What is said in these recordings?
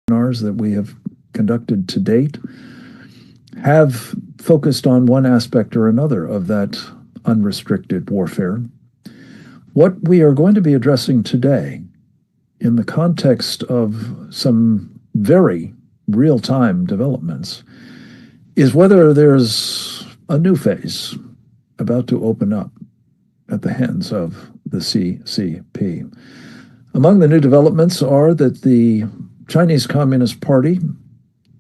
webinars that we have conducted to date have focused on one aspect or another of that unrestricted warfare. What we are going to be addressing today, in the context of some very real-time developments, is whether there's a new phase about to open up at the hands of the CCP. Among the new developments are that the Chinese Communist Party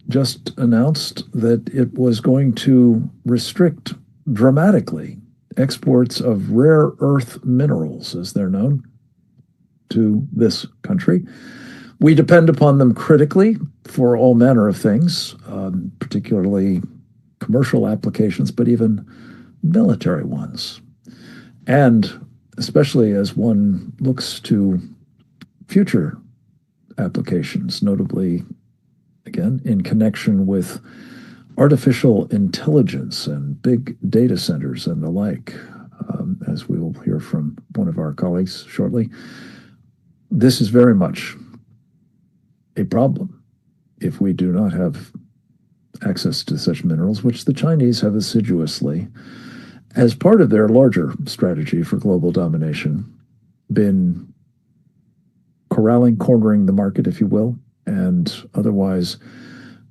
just announced that it was going to restrict dramatically exports of rare earth minerals, as they're known, to this country. We depend upon them critically for all manner of things, particularly commercial applications, but even military ones. And especially as one looks to future applications, notably, again, in connection with artificial intelligence and big data centers and the like, as we will hear from one of our colleagues shortly. This is very much a problem if we do not have access to such minerals, which the Chinese have assiduously, as part of their larger strategy for global domination, been corralling, cornering the market, if you will, and otherwise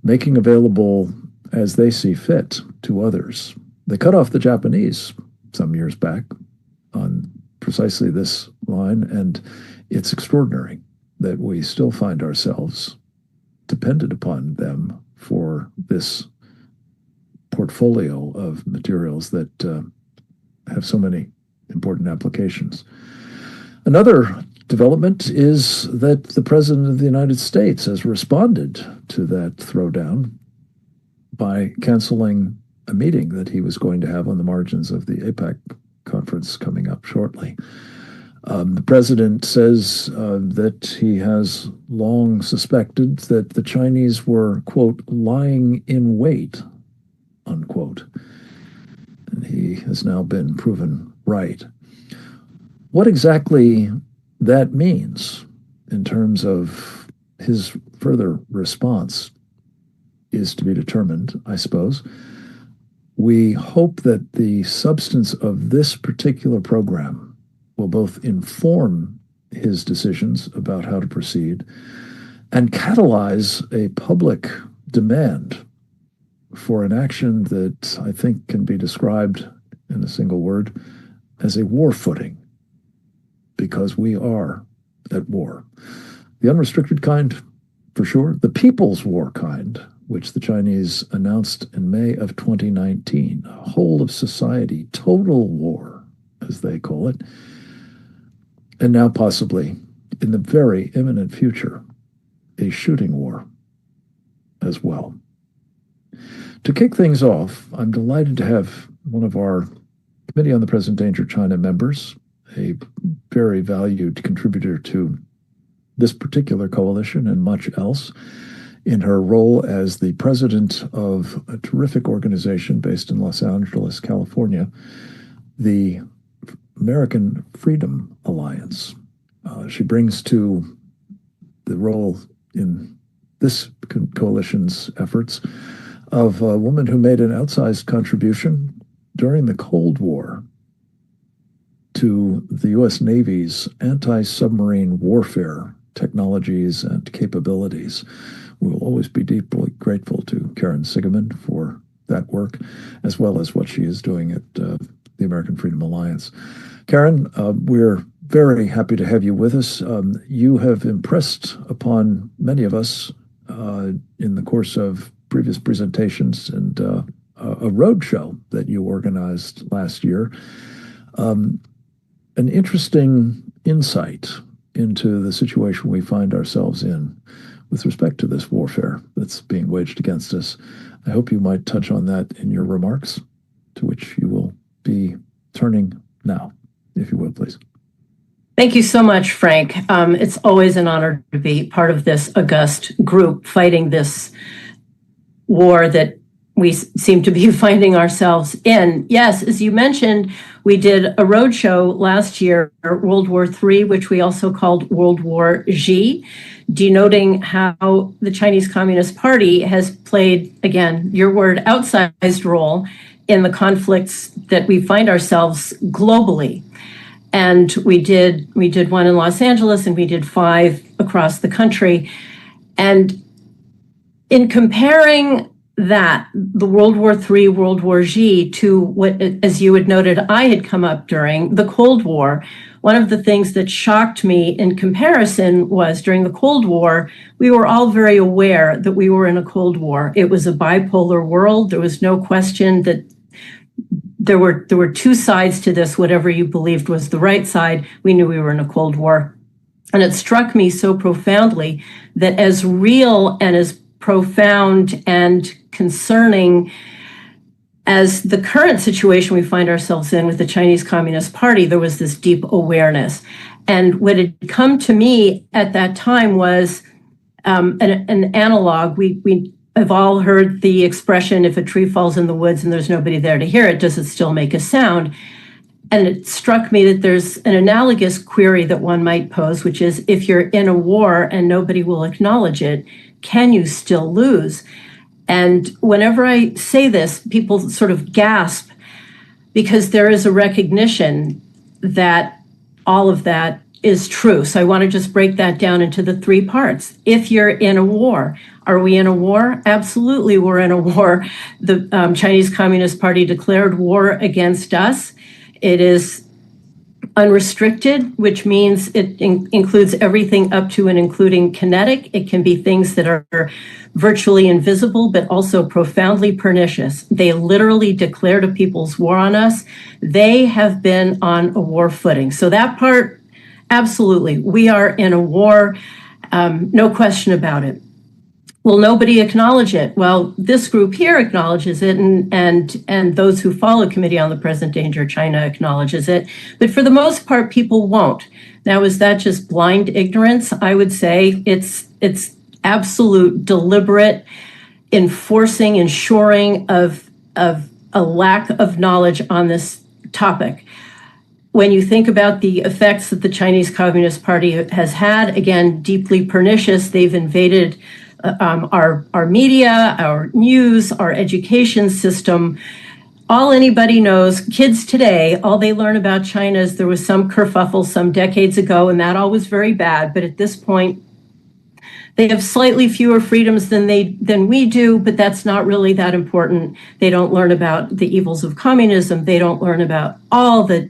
making available as they see fit to others. They cut off the Japanese some years back on precisely this line, and it's extraordinary that we still find ourselves dependent upon them for this portfolio of materials that have so many important applications. Another development is that the President of the United States has responded to that throwdown by canceling a meeting that he was going to have on the margins of the APEC conference coming up shortly. The president says that he has long suspected that the Chinese were, quote, lying in wait, unquote. And he has now been proven right. What exactly that means in terms of his further response is to be determined, I suppose. We hope that the substance of this particular program will both inform his decisions about how to proceed and catalyze a public demand for an action that I think can be described in a single word as a war footing, because we are at war. The unrestricted kind, for sure. The people's war kind, which the Chinese announced in May of 2019, a whole of society, total war, as they call it, and now possibly, in the very imminent future, a shooting war as well. To kick things off, I'm delighted to have one of our Committee on the Present Danger China members, a very valued contributor to this particular coalition and much else, in her role as the president of a terrific organization based in Los Angeles, California, the American Freedom Alliance. She brings to the role in this coalition's efforts of a woman who made an outsized contribution during the Cold War to the U.S. Navy's anti-submarine warfare technologies and capabilities. We will always be deeply grateful to Karen Sigeman for that work, as well as what she is doing at the American Freedom Alliance. Karen, we're very happy to have you with us. You have impressed upon many of us in the course of previous presentations and a roadshow that you organized last year, an interesting insight into the situation we find ourselves in with respect to this warfare that's being waged against us. I hope you might touch on that in your remarks, to which you will be turning now, if you will, please. Thank you so much, Frank. It's always an honor to be part of this august group fighting this war that we seem to be finding ourselves in. Yes, as you mentioned, we did a roadshow last year, World War III, which we also called World War G, denoting how the Chinese Communist Party has played, again, your word, outsized role in the conflicts that we find ourselves globally. And we did one in Los Angeles, and we did 5 across the country. And in comparing that, the World War III, World War Z, to what, as you had noted, I had come up during the Cold War, one of the things that shocked me in comparison was during the Cold War, we were all very aware that we were in a Cold War. It was a bipolar world. There was no question that there were 2 sides to this. Whatever you believed was the right side, we knew we were in a Cold War. And it struck me so profoundly that as real and as profound and concerning as the current situation we find ourselves in with the Chinese Communist Party, there was this deep awareness. And what had come to me at that time was an analog. We have all heard the expression, if a tree falls in the woods and there's nobody there to hear it, does it still make a sound? And it struck me that there's an analogous query that one might pose, which is, if you're in a war and nobody will acknowledge it, can you still lose? And whenever I say this, people sort of gasp, because there is a recognition that all of that is true. So I want to just break that down into the 3 parts. If you're in a war, are we in a war? Absolutely, we're in a war. The Chinese Communist Party declared war against us. It is unrestricted, which means it includes everything up to and including kinetic. It can be things that are virtually invisible, but also profoundly pernicious. They literally declared a people's war on us. They have been on a war footing. So that part, absolutely, we are in a war, no question about it. Will nobody acknowledge it? Well, this group here acknowledges it, and those who follow Committee on the Present Danger of China acknowledges it. But for the most part, people won't. Now, is that just blind ignorance? I would say it's absolute, deliberate ensuring of a lack of knowledge on this topic. When you think about the effects that the Chinese Communist Party has had, again, deeply pernicious, they've invaded our media, our news, our education system. All anybody knows, kids today, all they learn about China is there was some kerfuffle some decades ago, and that all was very bad. But at this point, they have slightly fewer freedoms than we do, but that's not really that important. They don't learn about the evils of communism. They don't learn about all the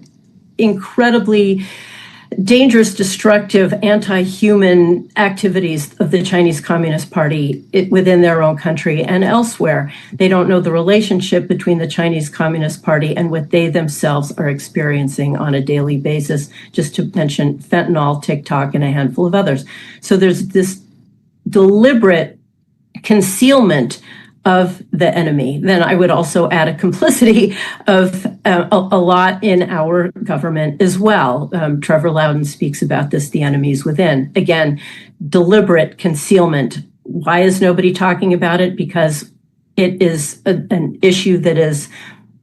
incredibly dangerous, destructive, anti-human activities of the Chinese Communist Party within their own country and elsewhere. They don't know the relationship between the Chinese Communist Party and what they themselves are experiencing on a daily basis, just to mention fentanyl, TikTok, and a handful of others. So there's this deliberate concealment of the enemy. Then I would also add a complicity of a lot in our government as well. Trevor Loudon speaks about this, the enemies within. Again, deliberate concealment. Why is nobody talking about it? Because it is an issue that is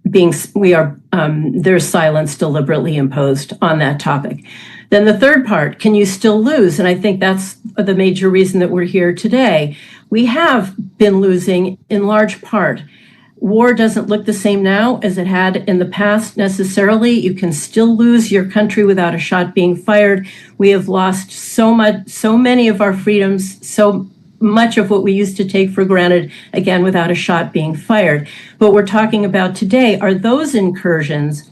there's silence deliberately imposed on that topic. Then the third part, can you still lose? And I think that's the major reason that we're here today. We have been losing in large part. War doesn't look the same now as it had in the past necessarily. You can still lose your country without a shot being fired. We have lost so many of our freedoms, so much of what we used to take for granted, again, without a shot being fired. What we're talking about today are those incursions.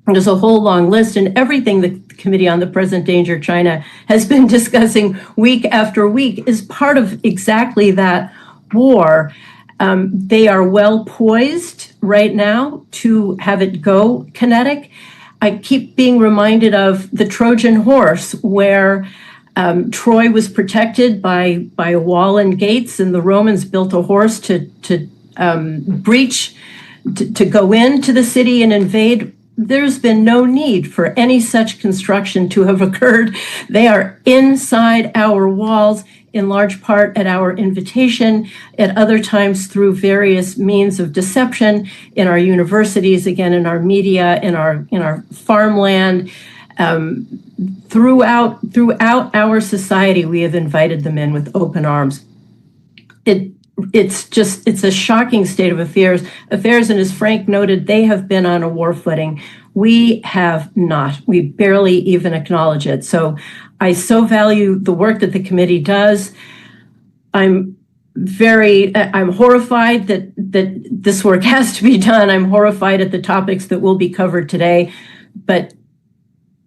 There's a whole long list, and everything the Committee on the Present Danger of China has been discussing week after week is part of exactly that war. They are well poised right now to have it go kinetic. I keep being reminded of the Trojan horse, where Troy was protected by a wall and gates, and the Romans built a horse to breach, to go into the city and invade. There's been no need for any such construction to have occurred. They are inside our walls, in large part at our invitation, at other times through various means of deception, in our universities, again, in our media, in our farmland. Throughout our society, we have invited them in with open arms. It's a shocking state of affairs. And as Frank noted, they have been on a war footing. We have not. We barely even acknowledge it. So I so value the work that the committee does. I'm horrified that this work has to be done. I'm horrified at the topics that will be covered today, but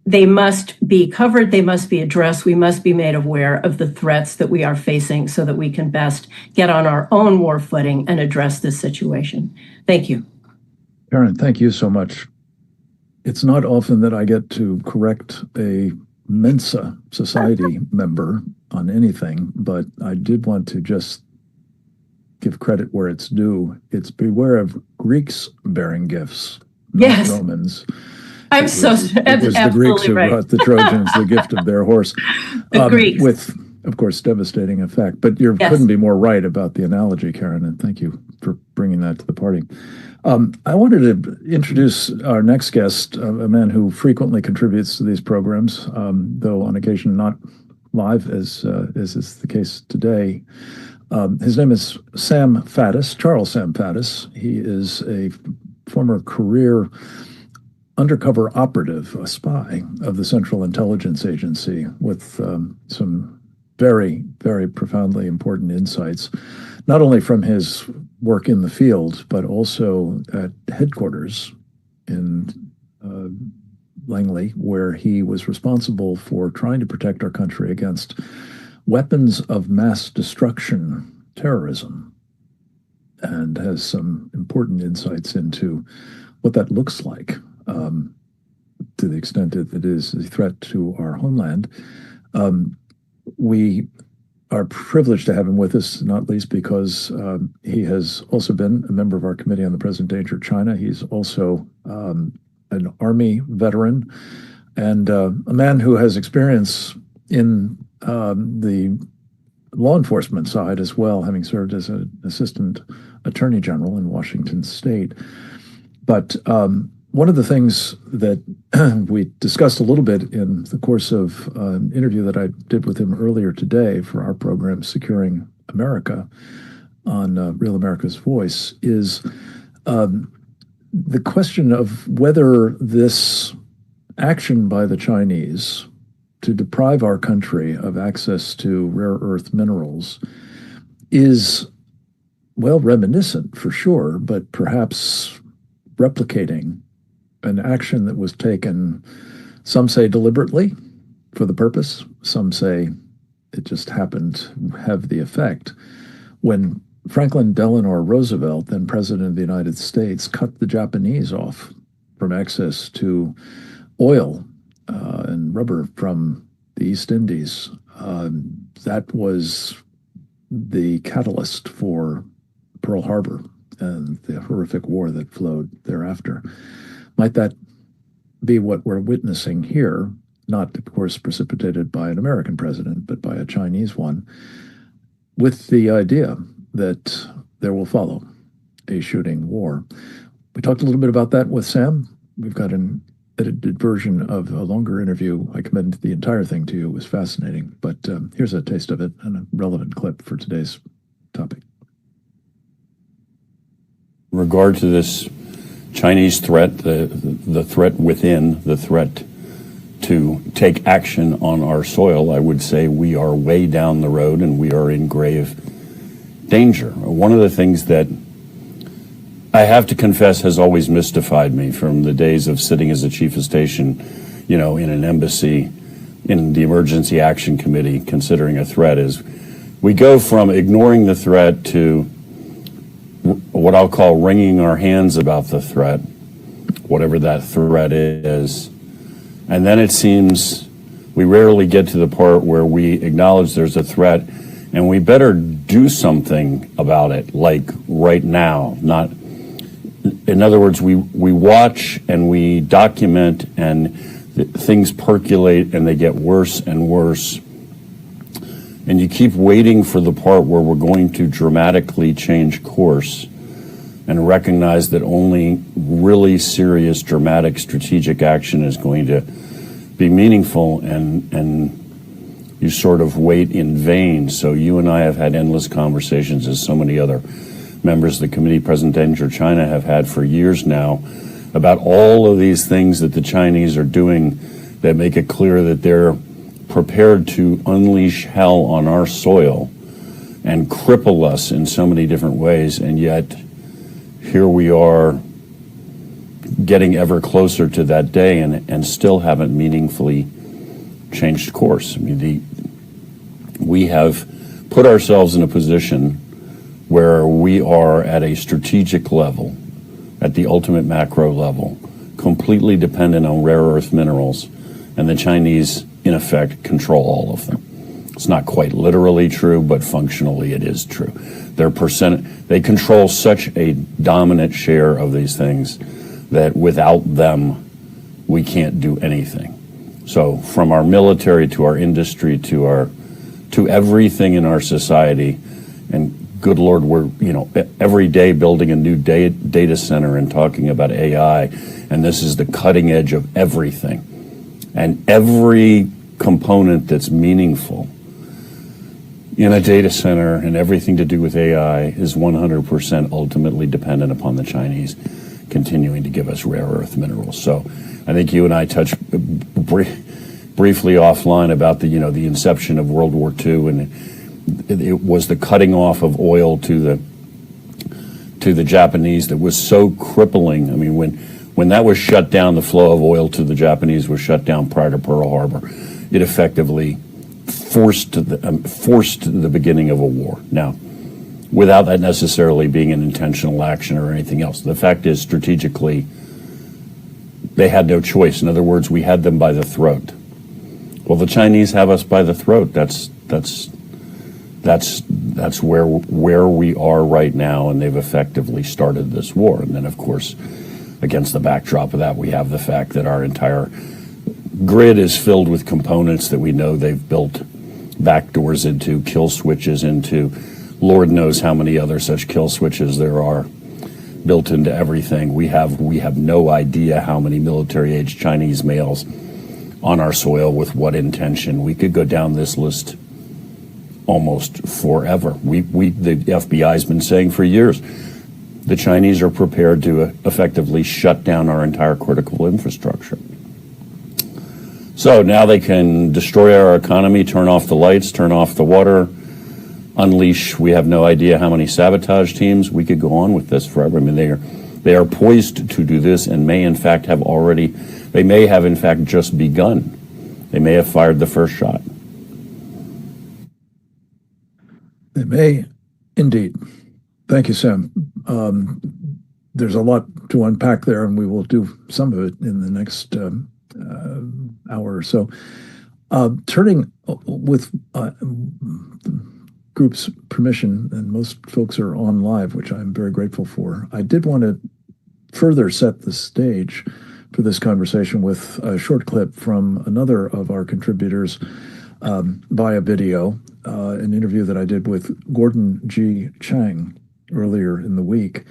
they must be covered, they must be addressed, we must be made aware of the threats that we are facing so that we can best get on our own war footing and address this situation. Thank you. Karen, thank you so much. It's not often that I get to correct a Mensa society member on anything, but I did want to just give credit where it's due. It's beware of Greeks bearing gifts, not yes. Romans. It was the Greeks who brought the Trojans the gift of their horse. The Greeks. With, of course, devastating effect. But you couldn't be more right about the analogy, Karen, and thank you for bringing that to the party. I wanted to introduce our next guest, a man who frequently contributes to these programs, though on occasion not live, as is the case today. His name is Sam Faddis, Charles Sam Faddis. He is a former career undercover operative, a spy of the Central Intelligence Agency with some very, very profoundly important insights, not only from his work in the field, but also at headquarters in Langley, where he was responsible for trying to protect our country against weapons of mass destruction, terrorism, and has some important insights into what that looks like. To the extent that it is a threat to our homeland. We are privileged to have him with us, not least because he has also been a member of our Committee on the Present Danger of China. He's also an Army veteran and a man who has experience in the law enforcement side as well, having served as an Assistant Attorney General in Washington State. But one of the things that we discussed a little bit in the course of an interview that I did with him earlier today for our program, Securing America, on Real America's Voice, is the question of whether this action by the Chinese to deprive our country of access to rare earth minerals is, well, reminiscent for sure, but perhaps replicating an action that was taken, some say deliberately for the purpose, some say it just happened to have the effect. When Franklin Delano Roosevelt, then President of the United States, cut the Japanese off from access to oil and rubber from the East Indies, that was the catalyst for Pearl Harbor and the horrific war that flowed thereafter. Might that be what we're witnessing here? Not, of course, precipitated by an American president, but by a Chinese one, with the idea that there will follow a shooting war. We talked a little bit about that with Sam. We've got an edited version of a longer interview. I commend the entire thing to you. It was fascinating. But here's a taste of it and a relevant clip for today's topic. In regard to this Chinese threat, the threat within, the threat to take action on our soil, I would say we are way down the road and we are in grave danger. One of the things that I have to confess has always mystified me from the days of sitting as a chief of station, in an embassy, in the Emergency Action Committee, considering a threat, is we go from ignoring the threat to what I'll call wringing our hands about the threat, whatever that threat is. And then it seems we rarely get to the part where we acknowledge there's a threat and we better do something about it, like right now. Not, in other words, we watch and we document and things percolate and they get worse and worse. And you keep waiting for the part where we're going to dramatically change course and recognize that only really serious, dramatic, strategic action is going to be meaningful, and you sort of wait in vain. So you and I have had endless conversations, as so many other members of the committee, President Danger China, have had for years now, about all of these things that the Chinese are doing that make it clear that they're prepared to unleash hell on our soil and cripple us in so many different ways. And yet here we are getting ever closer to that day and still haven't meaningfully changed course. I mean, we have put ourselves in a position where we are at a strategic level, at the ultimate macro level, completely dependent on rare earth minerals, and the Chinese, in effect, control all of them. It's not quite literally true, but functionally it is true. They control such a dominant share of these things that without them, we can't do anything. So from our military to our industry to everything in our society, and good Lord, we're every day building a new data center and talking about AI, and this is the cutting edge of everything. And every component that's meaningful in a data center and everything to do with AI is 100% ultimately dependent upon the Chinese continuing to give us rare earth minerals. So I think you and I touched briefly offline about the inception of World War II, and it was the cutting off of oil to the Japanese that was so crippling. I mean, when that was shut down, the flow of oil to the Japanese was shut down prior to Pearl Harbor. It effectively forced the beginning of a war. Now, without that necessarily being an intentional action or anything else. The fact is, strategically, they had no choice. In other words, we had them by the throat. Well, the Chinese have us by the throat. That's where we are right now, and they've effectively started this war. And then, of course, against the backdrop of that, we have the fact that our entire grid is filled with components that we know they've built backdoors into, kill switches into, Lord knows how many other such kill switches there are built into everything. We have no idea how many military-age Chinese males on our soil with what intention. We could go down this list almost forever. The FBI's been saying for years, the Chinese are prepared to effectively shut down our entire critical infrastructure. So now they can destroy our economy, turn off the lights, turn off the water, unleash, we have no idea how many sabotage teams. We could go on with this forever. I mean, they are poised to do this and may in fact have just begun. They may have fired the first shot. They may indeed. Thank you, Sam. There's a lot to unpack there, and we will do some of it in the next hour or so. Turning with group's permission, and most folks are on live, which I'm very grateful for. I did want to further set the stage for this conversation with a short clip from another of our contributors via video, an interview that I did with Gordon G. Chang earlier in the week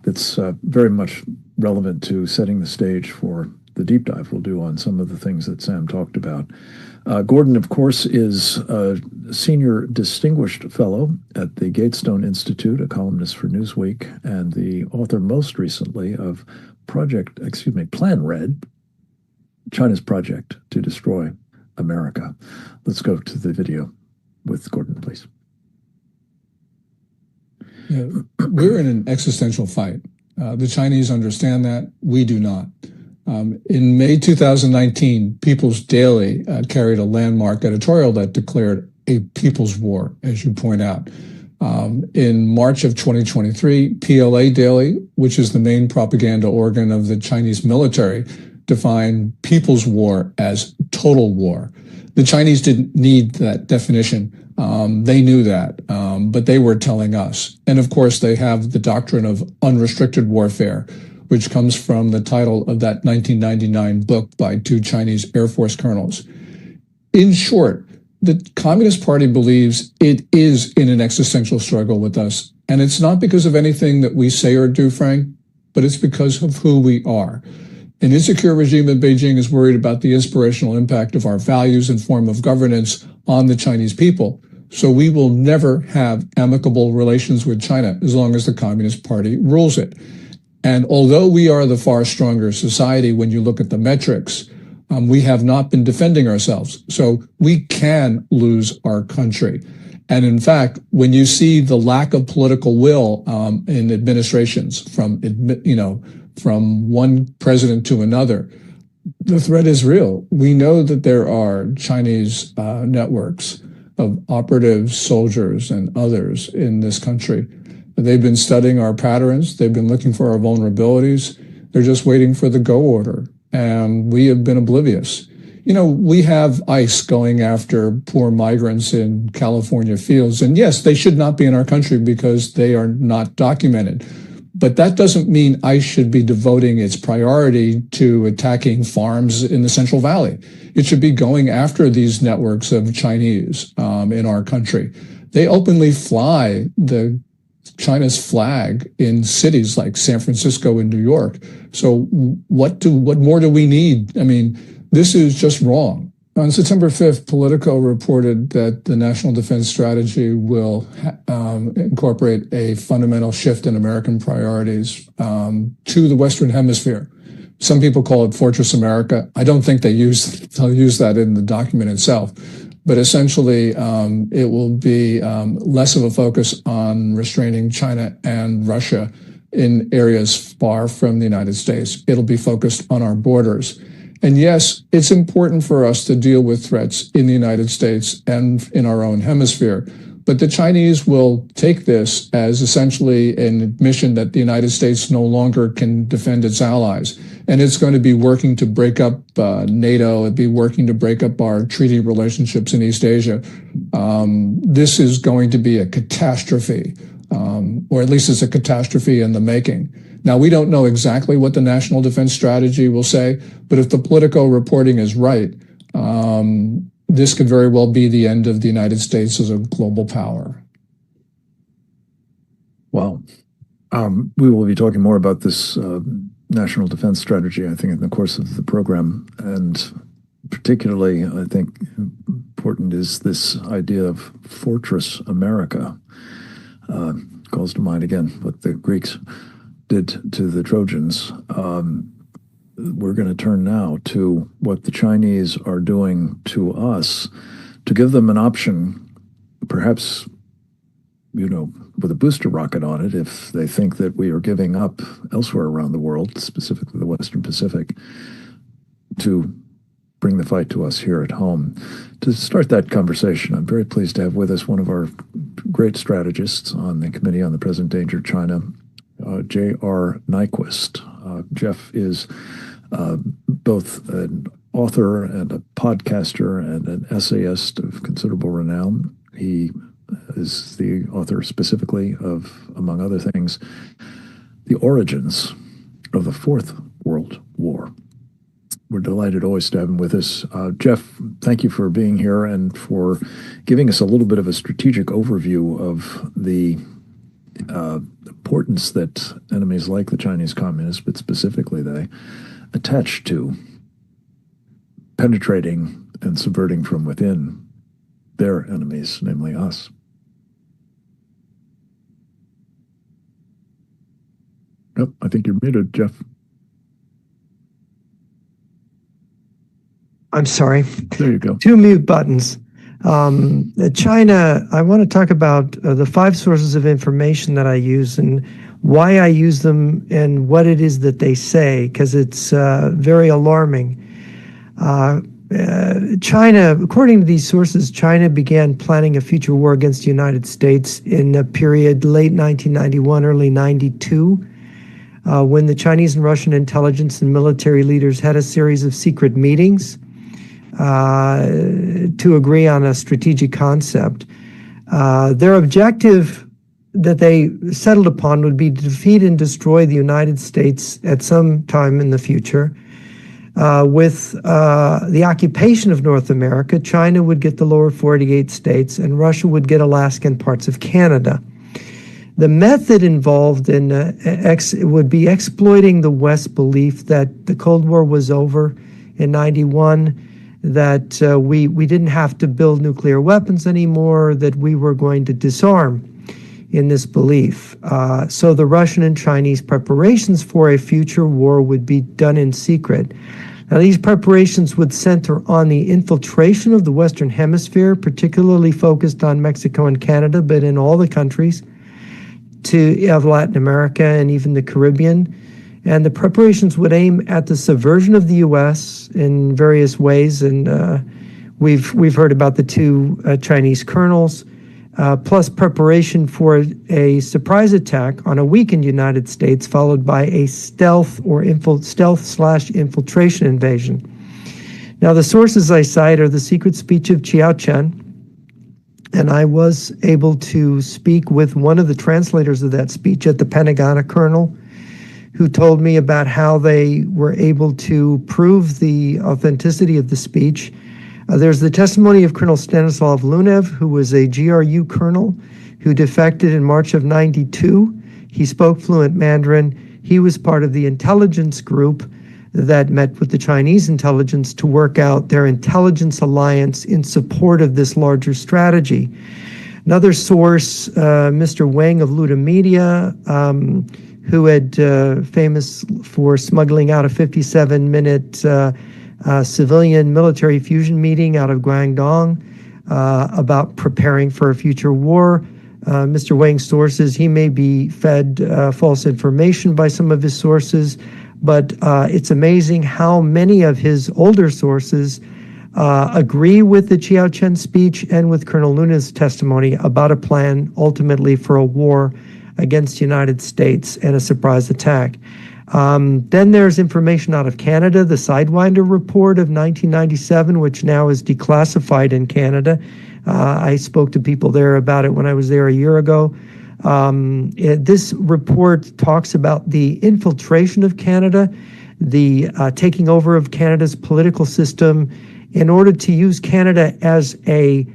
that's very much relevant to setting the stage for the deep dive we'll do on some of the things that Sam talked about. Gordon, of course, is a senior distinguished fellow at the Gatestone Institute, a columnist for Newsweek, and the author most recently of Plan Red, China's project to destroy America. Let's go to the video with Gordon, please. Yeah, we're in an existential fight. The Chinese understand that. We do not. In May 2019, People's Daily carried a landmark editorial that declared a people's war, as you point out. In March of 2023, PLA Daily, which is the main propaganda organ of the Chinese military, defined people's war as total war. The Chinese didn't need that definition. They knew that, but they were telling us. And of course, they have the doctrine of unrestricted warfare, which comes from the title of that 1999 book by two Chinese Air Force colonels. In short, the Communist Party believes it is in an existential struggle with us. And it's not because of anything that we say or do, Frank, but it's because of who we are. An insecure regime in Beijing is worried about the inspirational impact of our values and form of governance on the Chinese people. So we will never have amicable relations with China as long as the Communist Party rules it. And although we are the far stronger society when you look at the metrics, we have not been defending ourselves. So we can lose our country. And in fact, when you see the lack of political will in administrations from one president to another, the threat is real. We know that there are Chinese networks of operatives, soldiers, and others in this country. They've been studying our patterns. They've been looking for our vulnerabilities. They're just waiting for the go order. And we have been oblivious. We have ICE going after poor migrants in California fields. And yes, they should not be in our country because they are not documented. But that doesn't mean ICE should be devoting its priority to attacking farms in the Central Valley. It should be going after these networks of Chinese in our country. They openly fly China's flag in cities like San Francisco and New York. So what more do we need? I mean, this is just wrong. On September 5th, Politico reported that the National Defense Strategy will incorporate a fundamental shift in American priorities to the Western Hemisphere. Some people call it Fortress America. I don't think they'll use that in the document itself. But essentially, it will be less of a focus on restraining China and Russia in areas far from the United States. It'll be focused on our borders. And yes, it's important for us to deal with threats in the United States and in our own hemisphere. But the Chinese will take this as essentially an admission that the United States no longer can defend its allies. And it's going to be working to break up NATO, it'd be working to break up our treaty relationships in East Asia. This is going to be a catastrophe, or at least it's a catastrophe in the making. Now, we don't know exactly what the National Defense Strategy will say, but if the Politico reporting is right, this could very well be the end of the United States as a global power. Wow. We will be talking more about this National Defense Strategy, I think, in the course of the program. And particularly, I think, important is this idea of Fortress America. Calls to mind, again, what the Greeks did to the Trojans. We're going to turn now to what the Chinese are doing to us to give them an option, perhaps, with a booster rocket on it, if they think that we are giving up elsewhere around the world, specifically the Western Pacific, to bring the fight to us here at home. To start that conversation, I'm very pleased to have with us one of our great strategists on the Committee on the Present Danger China, J.R. Nyquist. Jeff is both an author and a podcaster and an essayist of considerable renown. He is the author specifically of, among other things, The Origins of the Fourth World War. We're delighted always to have him with us. Jeff, thank you for being here and for giving us a little bit of a strategic overview of the importance that enemies like the Chinese Communists, but specifically they, attach to penetrating and subverting from within their enemies, namely us. Yep, I think you're muted, Jeff. I'm sorry. There you go. 2 mute buttons. China, I want to talk about the 5 sources of information that I use and why I use them and what it is that they say, because it's very alarming. China, according to these sources, China began planning a future war against the United States in a period late 1991, early 92, when the Chinese and Russian intelligence and military leaders had a series of secret meetings to agree on a strategic concept. Their objective that they settled upon would be to defeat and destroy the United States at some time in the future. With the occupation of North America, China would get the lower 48 states and Russia would get Alaska and parts of Canada. The method involved in would be exploiting the West's belief that the Cold War was over in 91, that we didn't have to build nuclear weapons anymore, that we were going to disarm in this belief. So the Russian and Chinese preparations for a future war would be done in secret. Now, these preparations would center on the infiltration of the Western Hemisphere, particularly focused on Mexico and Canada, but in all the countries of Latin America and even the Caribbean. And the preparations would aim at the subversion of the U.S. in various ways. And we've heard about the two Chinese colonels, plus preparation for a surprise attack on a weakened United States, followed by a stealth/infiltration invasion. Now, the sources I cite are the secret speech of Chiao Chen, and I was able to speak with one of the translators of that speech at the Pentagon, a colonel, who told me about how they were able to prove the authenticity of the speech. There's the testimony of Colonel Stanislav Lunev, who was a GRU colonel who defected in March of '92. He spoke fluent Mandarin. He was part of the intelligence group that met with the Chinese intelligence to work out their intelligence alliance in support of this larger strategy. Another source, Mr. Wang of Luda Media, who had famous for smuggling out a 57-minute civilian military fusion meeting out of Guangdong about preparing for a future war. Mr. Wang's sources, he may be fed false information by some of his sources, but it's amazing how many of his older sources agree with the Chiao Chen speech and with Colonel Luna's testimony about a plan ultimately for a war against the United States and a surprise attack. Then there's information out of Canada, the Sidewinder report of 1997, which now is declassified in Canada. I spoke to people there about it when I was there a year ago. This report talks about the infiltration of Canada, the taking over of Canada's political system in order to use Canada as a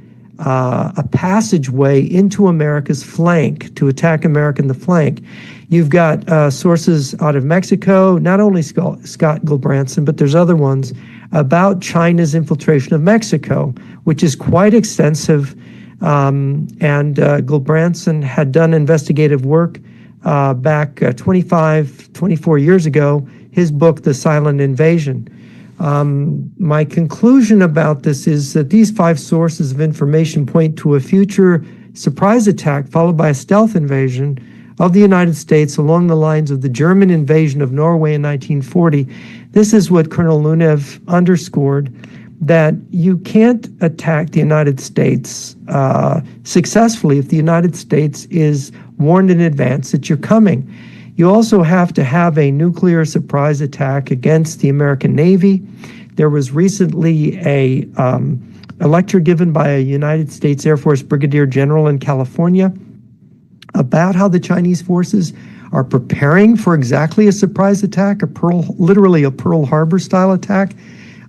passageway into America's flank, to attack America in the flank. You've got sources out of Mexico, not only Scott Gulbranson, but there's other ones, about China's infiltration of Mexico, which is quite extensive. And Gulbranson had done investigative work back 24 years ago, his book, The Silent Invasion. My conclusion about this is that these 5 sources of information point to a future surprise attack followed by a stealth invasion of the United States along the lines of the German invasion of Norway in 1940. This is what Colonel Lunev underscored, that you can't attack the United States successfully if the United States is warned in advance that you're coming. You also have to have a nuclear surprise attack against the American Navy. There was recently a lecture given by a United States Air Force Brigadier General in California about how the Chinese forces are preparing for exactly a surprise attack, literally a Pearl Harbor style attack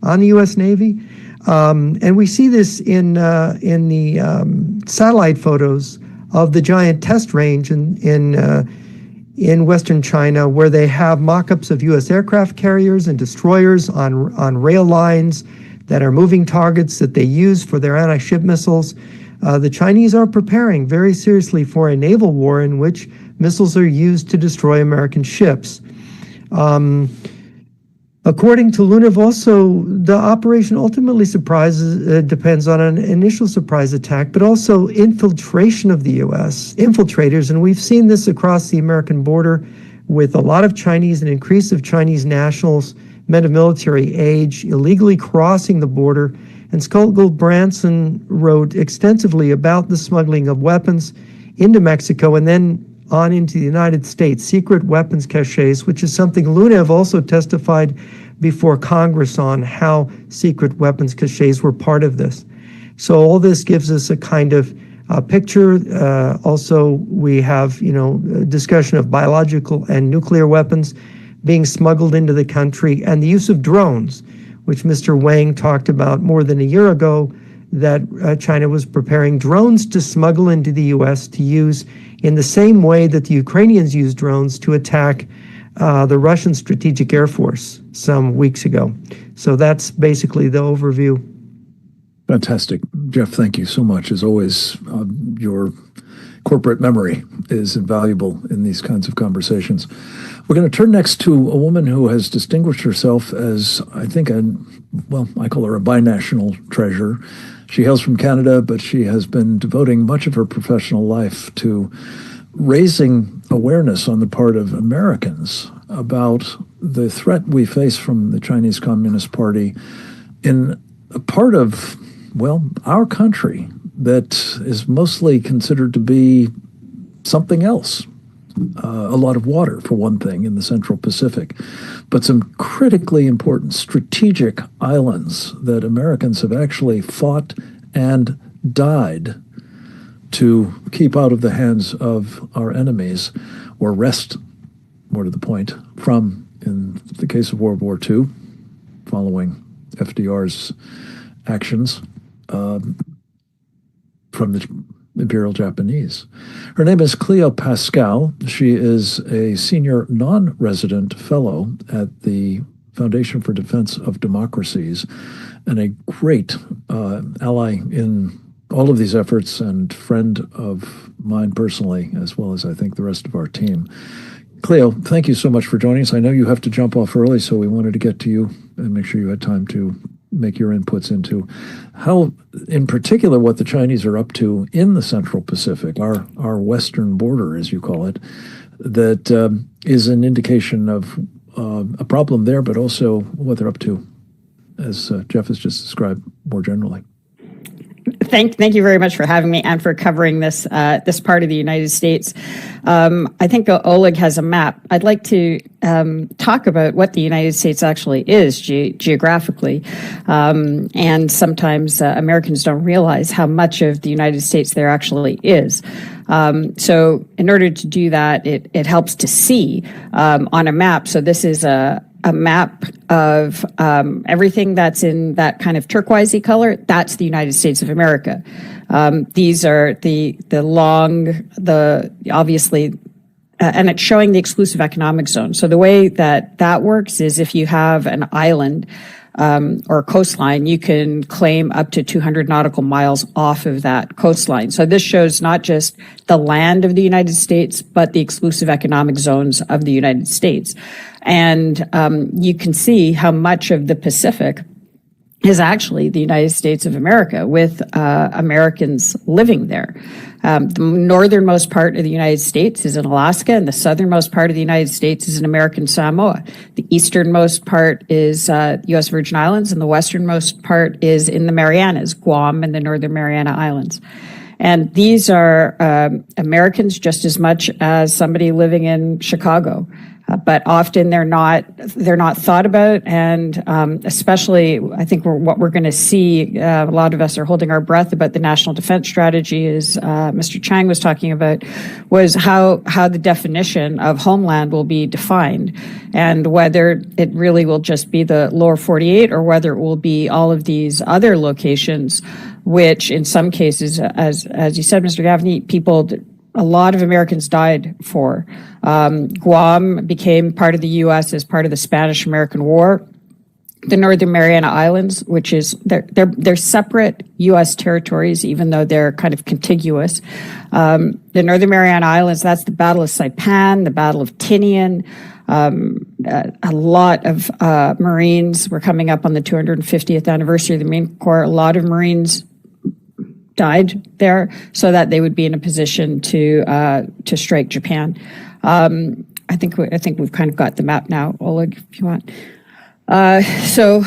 on the U.S. Navy. And we see this in the satellite photos of the giant test range in Western China, where they have mock-ups of U.S. aircraft carriers and destroyers on rail lines that are moving targets that they use for their anti-ship missiles. The Chinese are preparing very seriously for a naval war in which missiles are used to destroy American ships. According to Lunev, also, the operation ultimately depends on an initial surprise attack, but also infiltration of the U.S., infiltrators, and we've seen this across the American border with a lot of Chinese, an increase of Chinese nationals, men of military age, illegally crossing the border. And Scott Gulbranson wrote extensively about the smuggling of weapons into Mexico and then on into the United States, secret weapons caches, which is something Lunev also testified before Congress on, how secret weapons caches were part of this. So all this gives us a kind of picture. Also, we have, discussion of biological and nuclear weapons being smuggled into the country, and the use of drones, which Mr. Wang talked about more than a year ago, that China was preparing drones to smuggle into the U.S. to use in the same way that the Ukrainians used drones to attack the Russian Strategic Air Force some weeks ago. So that's basically the overview. Fantastic. Jeff, thank you so much. As always, your corporate memory is invaluable in these kinds of conversations. We're going to turn next to a woman who has distinguished herself as, I think, I call her a binational treasure. She hails from Canada, but she has been devoting much of her professional life to raising awareness on the part of Americans about the threat we face from the Chinese Communist Party in a part of, well, our country that is mostly considered to be something else. A lot of water, for one thing, in the Central Pacific, but some critically important strategic islands that Americans have actually fought and died to keep out of the hands of our enemies, or wrest, more to the point, from, in the case of World War II, following FDR's actions, from the Imperial Japanese. Her name is Cleo Pascal. She is a senior non-resident fellow at the Foundation for Defense of Democracies and a great ally in all of these efforts and friend of mine personally, as well as I think the rest of our team. Cleo, thank you so much for joining us. I know you have to jump off early, so we wanted to get to you and make sure you had time to make your inputs into how, in particular, what the Chinese are up to in the Central Pacific, our western border, as you call it, that is an indication of a problem there, but also what they're up to, as Jeff has just described more generally. Thank you very much for having me and for covering this this part of the United States. I think Oleg has a map. I'd like to talk about what the United States actually is geographically. And sometimes Americans don't realize how much of the United States there actually is. So in order to do that, it helps to see on a map. So this is a map of everything that's in that kind of turquoisey color. That's the United States of America. These are the obviously, and it's showing the exclusive economic zone. So the way that works is if you have an island or a coastline, you can claim up to 200 nautical miles off of that coastline. So this shows not just the land of the United States, but the exclusive economic zones of the United States. And you can see how much of the Pacific is actually the United States of America, with Americans living there. The northernmost part of the United States is in Alaska, and the southernmost part of the United States is in American Samoa. The easternmost part is U.S. Virgin Islands, and the westernmost part is in the Marianas, Guam and the Northern Mariana Islands. And these are Americans just as much as somebody living in Chicago. But often they're not thought about, and especially I think what we're going to see, a lot of us are holding our breath about the national defense strategy, as Mr. Chang was talking about, was how the definition of homeland will be defined, and whether it really will just be the lower 48 or whether it will be all of these other locations, which in some cases, as you said, Mr. Gaffney, a lot of Americans died for. Guam became part of the U.S. as part of the Spanish-American War. The Northern Mariana Islands, which is they're separate U.S. territories, even though they're kind of contiguous. The Northern Mariana Islands, that's the Battle of Saipan, the Battle of Tinian. A lot of Marines were coming up on the 250th anniversary of the Marine Corps. A lot of Marines died there so that they would be in a position to strike Japan. I think we've kind of got the map now, Oleg, if you want. So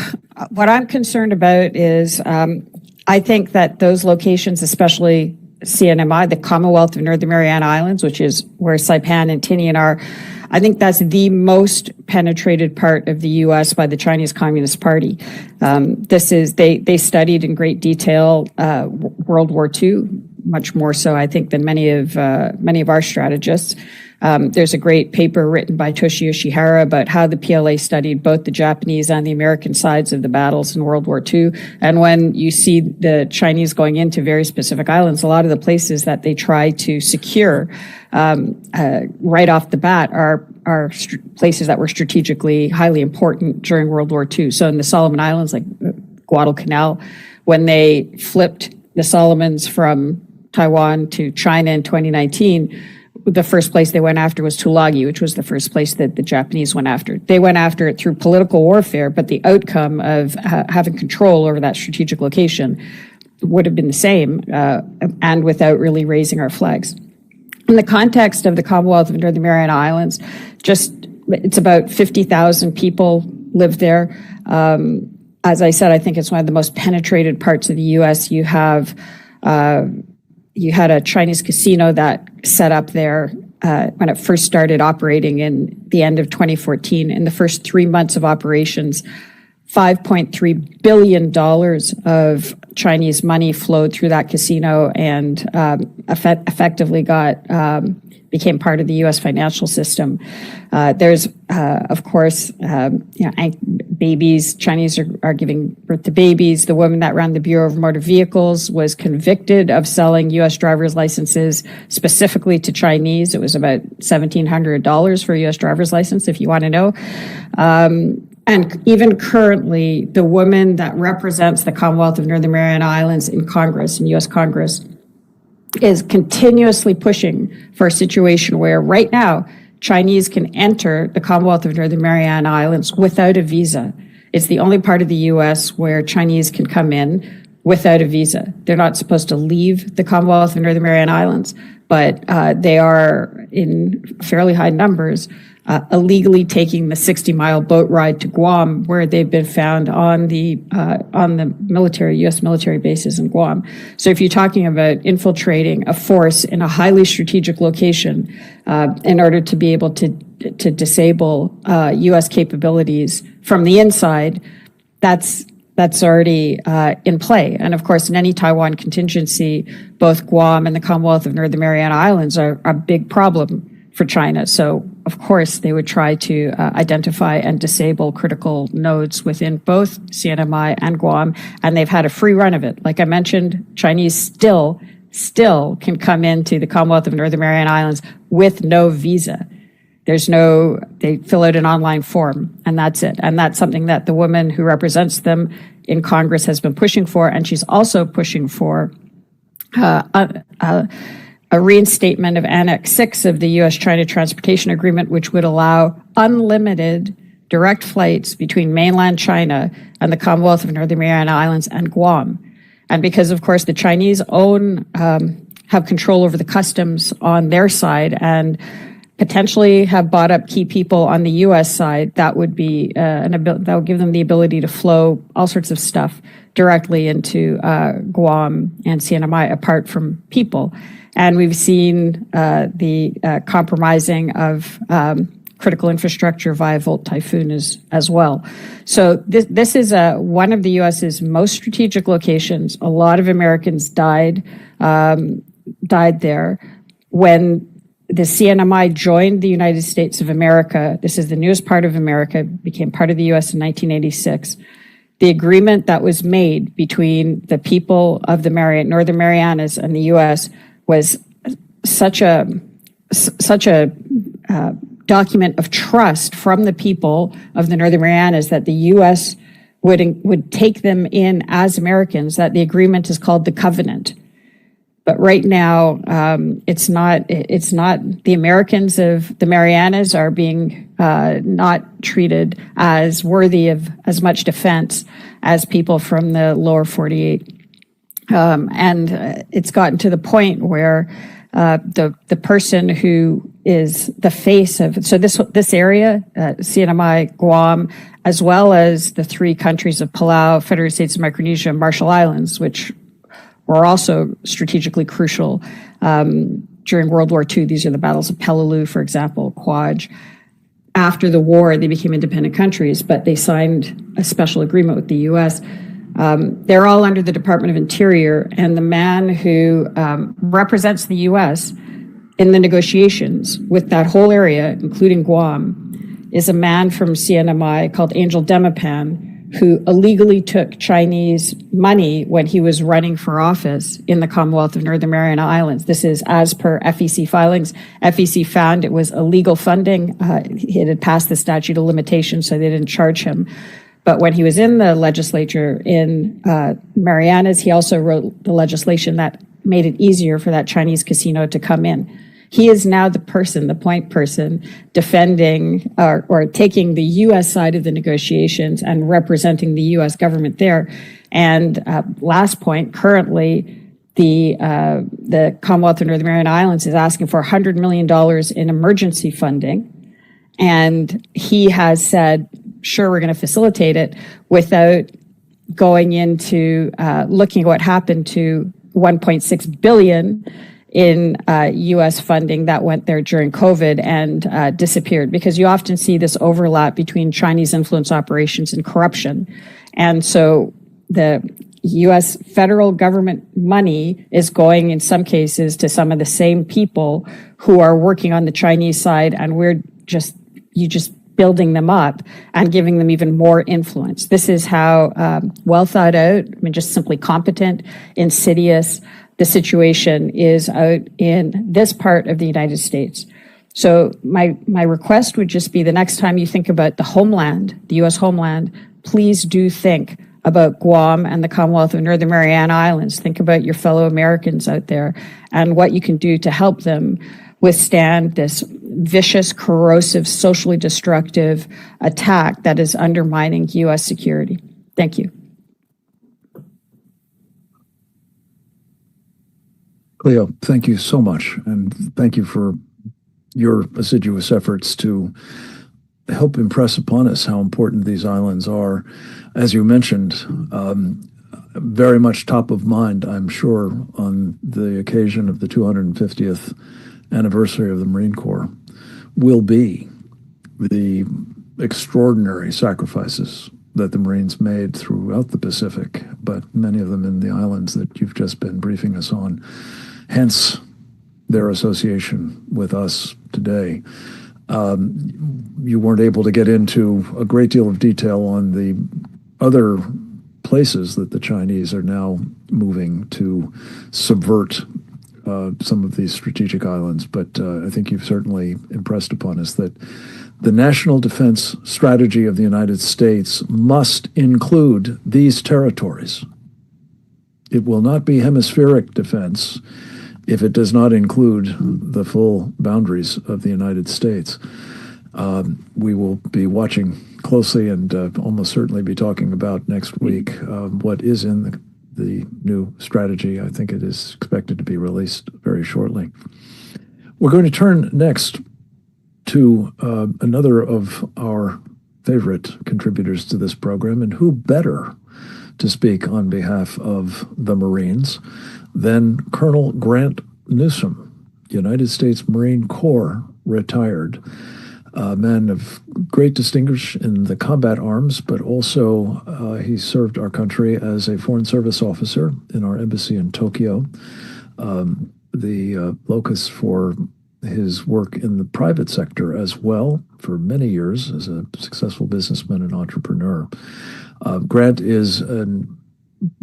what I'm concerned about is I think that those locations, especially CNMI, the Commonwealth of Northern Mariana Islands, which is where Saipan and Tinian are, I think that's the most penetrated part of the U.S. by the Chinese Communist Party. They studied in great detail World War II, much more so, I think, than many of our strategists. There's a great paper written by Toshio Shihara about how the PLA studied both the Japanese and the American sides of the battles in World War II. And when you see the Chinese going into very specific islands, a lot of the places that they try to secure right off the bat are places that were strategically highly important during World War II. So in the Solomon Islands, like Guadalcanal, when they flipped the Solomons from Taiwan to China in 2019, the first place they went after was Tulagi, which was the first place that the Japanese went after. They went after it through political warfare, but the outcome of having control over that strategic location would have been the same, and without really raising our flags. In the context of the Commonwealth of Northern Mariana Islands, it's about 50,000 people live there. As I said, I think it's one of the most penetrated parts of the U.S. You had a Chinese casino that set up there when it first started operating in the end of 2014. In the first 3 months of operations, $5.3 billion of Chinese money flowed through that casino and effectively became part of the U.S. financial system. There's, of course, babies. Chinese are giving birth to babies. The woman that ran the Bureau of Motor Vehicles was convicted of selling U.S. driver's licenses specifically to Chinese. It was about $1,700 for a U.S. driver's license, if you want to know. And even currently, the woman that represents the Commonwealth of Northern Mariana Islands in Congress, in U.S. Congress, is continuously pushing for a situation where right now Chinese can enter the Commonwealth of Northern Mariana Islands without a visa. It's the only part of the U.S. where Chinese can come in without a visa. They're not supposed to leave the Commonwealth of Northern Mariana Islands, but they are in fairly high numbers illegally taking the 60-mile boat ride to Guam, where they've been found on the U.S. military bases in Guam. So if you're talking about infiltrating a force in a highly strategic location in order to be able to disable U.S. capabilities from the inside, that's already in play. And of course, in any Taiwan contingency, both Guam and the Commonwealth of Northern Mariana Islands are a big problem for China. So, of course, they would try to identify and disable critical nodes within both CNMI and Guam, and they've had a free run of it. Like I mentioned, Chinese still can come into the Commonwealth of Northern Mariana Islands with no visa. They fill out an online form, and that's it. And that's something that the woman who represents them in Congress has been pushing for, and she's also pushing for a reinstatement of Annex 6 of the U.S.-China Transportation Agreement, which would allow unlimited direct flights between mainland China and the Commonwealth of Northern Mariana Islands and Guam. And because, of course, the Chinese have control over the customs on their side and potentially have bought up key people on the U.S. side, that would be that would give them the ability to flow all sorts of stuff directly into Guam and CNMI apart from people. And we've seen the compromising of critical infrastructure via Volt Typhoon as well. So this is one of the U.S.'s most strategic locations. A lot of Americans died there. When the CNMI joined the United States of America, this is the newest part of America, became part of the U.S. in 1986. The agreement that was made between the people of the Northern Marianas and the U.S. was such a document of trust from the people of the Northern Marianas that the U.S. would take them in as Americans, that the agreement is called the Covenant. But right now, it's not the Americans of the Marianas are being not treated as worthy of as much defense as people from the lower 48. And it's gotten to the point where the person who is the face of, so this area, CNMI, Guam, as well as the three countries of Palau, Federated States of Micronesia, and Marshall Islands, which were also strategically crucial during World War II. These are the battles of Peleliu, for example, Kwaj. After the war, they became independent countries, but they signed a special agreement with the U.S. They're all under the Department of Interior, and the man who represents the U.S. in the negotiations with that whole area, including Guam, is a man from CNMI called Angel Demipan, who illegally took Chinese money when he was running for office in the Commonwealth of Northern Mariana Islands. This is as per FEC filings. FEC found it was illegal funding. It had passed the statute of limitations, so they didn't charge him. But when he was in the legislature in Marianas, he also wrote the legislation that made it easier for that Chinese casino to come in. He is now the person, the point person, defending or taking the U.S. side of the negotiations and representing the U.S. government there. And last point, currently, the Commonwealth of Northern Mariana Islands is asking for $100 million in emergency funding. And he has said, sure, we're going to facilitate it, without going into looking at what happened to $1.6 billion in U.S. funding that went there during COVID and disappeared, because you often see this overlap between Chinese influence operations and corruption. And so the U.S. federal government money is going in some cases to some of the same people who are working on the Chinese side, and you just building them up and giving them even more influence. This is how well thought out, just simply competent, insidious, the situation is out in this part of the United States. So my request would just be, the next time you think about the homeland, the U.S. homeland, please do think about Guam and the Commonwealth of Northern Mariana Islands. Think about your fellow Americans out there and what you can do to help them withstand this vicious, corrosive, socially destructive attack that is undermining U.S. security. Thank you. Cleo, thank you so much, and thank you for your assiduous efforts to help impress upon us how important these islands are. As you mentioned, very much top of mind, I'm sure, on the occasion of the 250th anniversary of the Marine Corps, will be the extraordinary sacrifices that the Marines made throughout the Pacific, but many of them in the islands that you've just been briefing us on. Hence their association with us today. You weren't able to get into a great deal of detail on the other places that the Chinese are now moving to subvert some of these strategic islands, but I think you've certainly impressed upon us that the national defense strategy of the United States must include these territories. It will not be hemispheric defense if it does not include the full boundaries of the United States. We will be watching closely and almost certainly be talking about next week what is in the new strategy. I think it is expected to be released very shortly. We're going to turn next to another of our favorite contributors to this program, and who better to speak on behalf of the Marines than Colonel Grant Newsom, United States Marine Corps retired, a man of great distinction in the combat arms, but also he served our country as a Foreign Service officer in our embassy in Tokyo, the locus for his work in the private sector as well for many years as a successful businessman and entrepreneur. Grant is an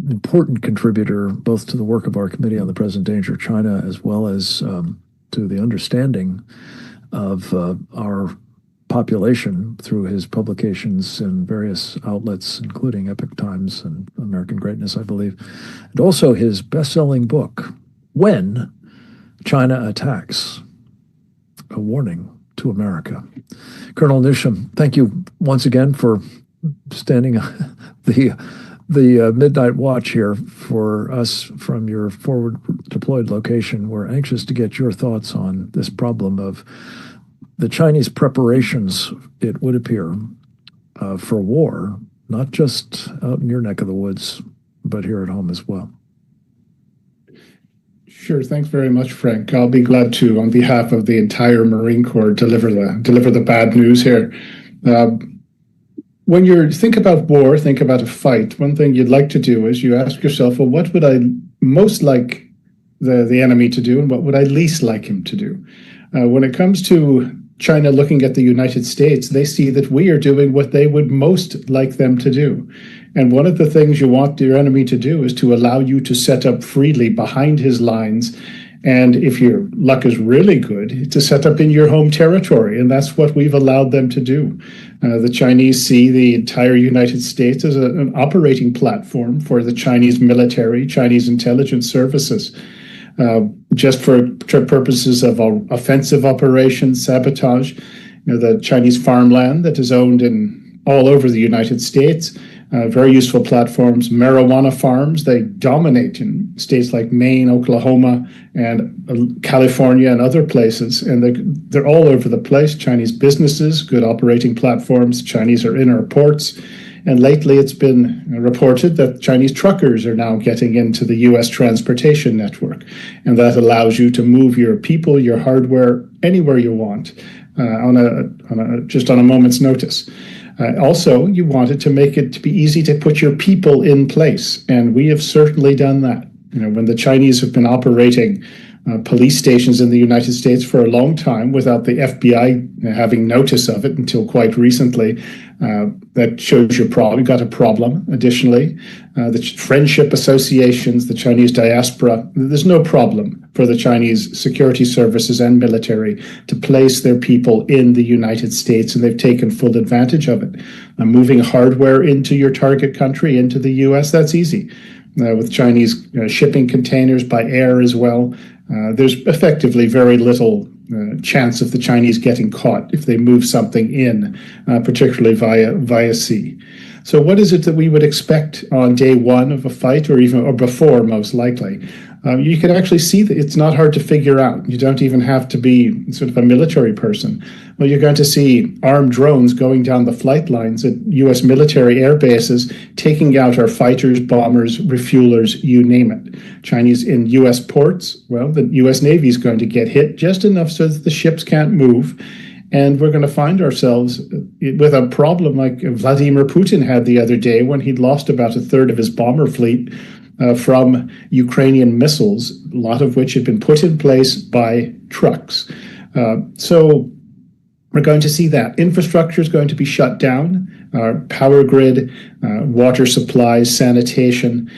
important contributor both to the work of our Committee on the Present Danger of China as well as to the understanding of our population through his publications in various outlets, including Epoch Times and American Greatness, I believe, and also his best-selling book, When China Attacks, A Warning to America. Colonel Newsom, thank you once again for standing the midnight watch here for us from your forward deployed location. We're anxious to get your thoughts on this problem of the Chinese preparations, it would appear, for war, not just out in your neck of the woods, but here at home as well. Sure. Thanks very much, Frank. I'll be glad to, on behalf of the entire Marine Corps, deliver the bad news here. When you think about war, think about a fight, one thing you'd like to do is you ask yourself, well, what would I most like the enemy to do and what would I least like him to do. When it comes to China looking at the United States, they see that we are doing what they would most like them to do. And one of the things you want your enemy to do is to allow you to set up freely behind his lines. And if your luck is really good, to set up in your home territory. And that's what we've allowed them to do. The Chinese see the entire United States as an operating platform for the Chinese military, Chinese intelligence services. Just for purposes of offensive operations, sabotage, the Chinese farmland that is owned in all over the United States, very useful platforms. Marijuana farms, they dominate in states like Maine, Oklahoma, and California and other places, and they're all over the place. Chinese businesses, good operating platforms. Chinese are in our ports. And lately it's been reported that Chinese truckers are now getting into the U.S. transportation network. And that allows you to move your people, your hardware, anywhere you want just on a moment's notice. Also, you wanted to make it to be easy to put your people in place. And we have certainly done that. When the Chinese have been operating police stations in the United States for a long time without the FBI having notice of it until quite recently, that shows you probably got a problem. Additionally, the friendship associations, the Chinese diaspora, there's no problem for the Chinese security services and military to place their people in the United States, and they've taken full advantage of it. Moving hardware into your target country, into the U.S., that's easy. With Chinese shipping containers by air as well, there's effectively very little chance of the Chinese getting caught if they move something in, particularly via sea. So what is it that we would expect on day one of a fight, or before, most likely? You can actually see that it's not hard to figure out. You don't even have to be sort of a military person. Well, you're going to see armed drones going down the flight lines at U.S. military air bases, taking out our fighters, bombers, refuelers, you name it. Chinese in U.S. ports, well, the U.S. Navy is going to get hit just enough so that the ships can't move. And we're going to find ourselves with a problem like Vladimir Putin had the other day when he'd lost about a third of his bomber fleet from Ukrainian missiles, a lot of which had been put in place by trucks. So we're going to see that. Infrastructure is going to be shut down. Our power grid, water supplies, sanitation,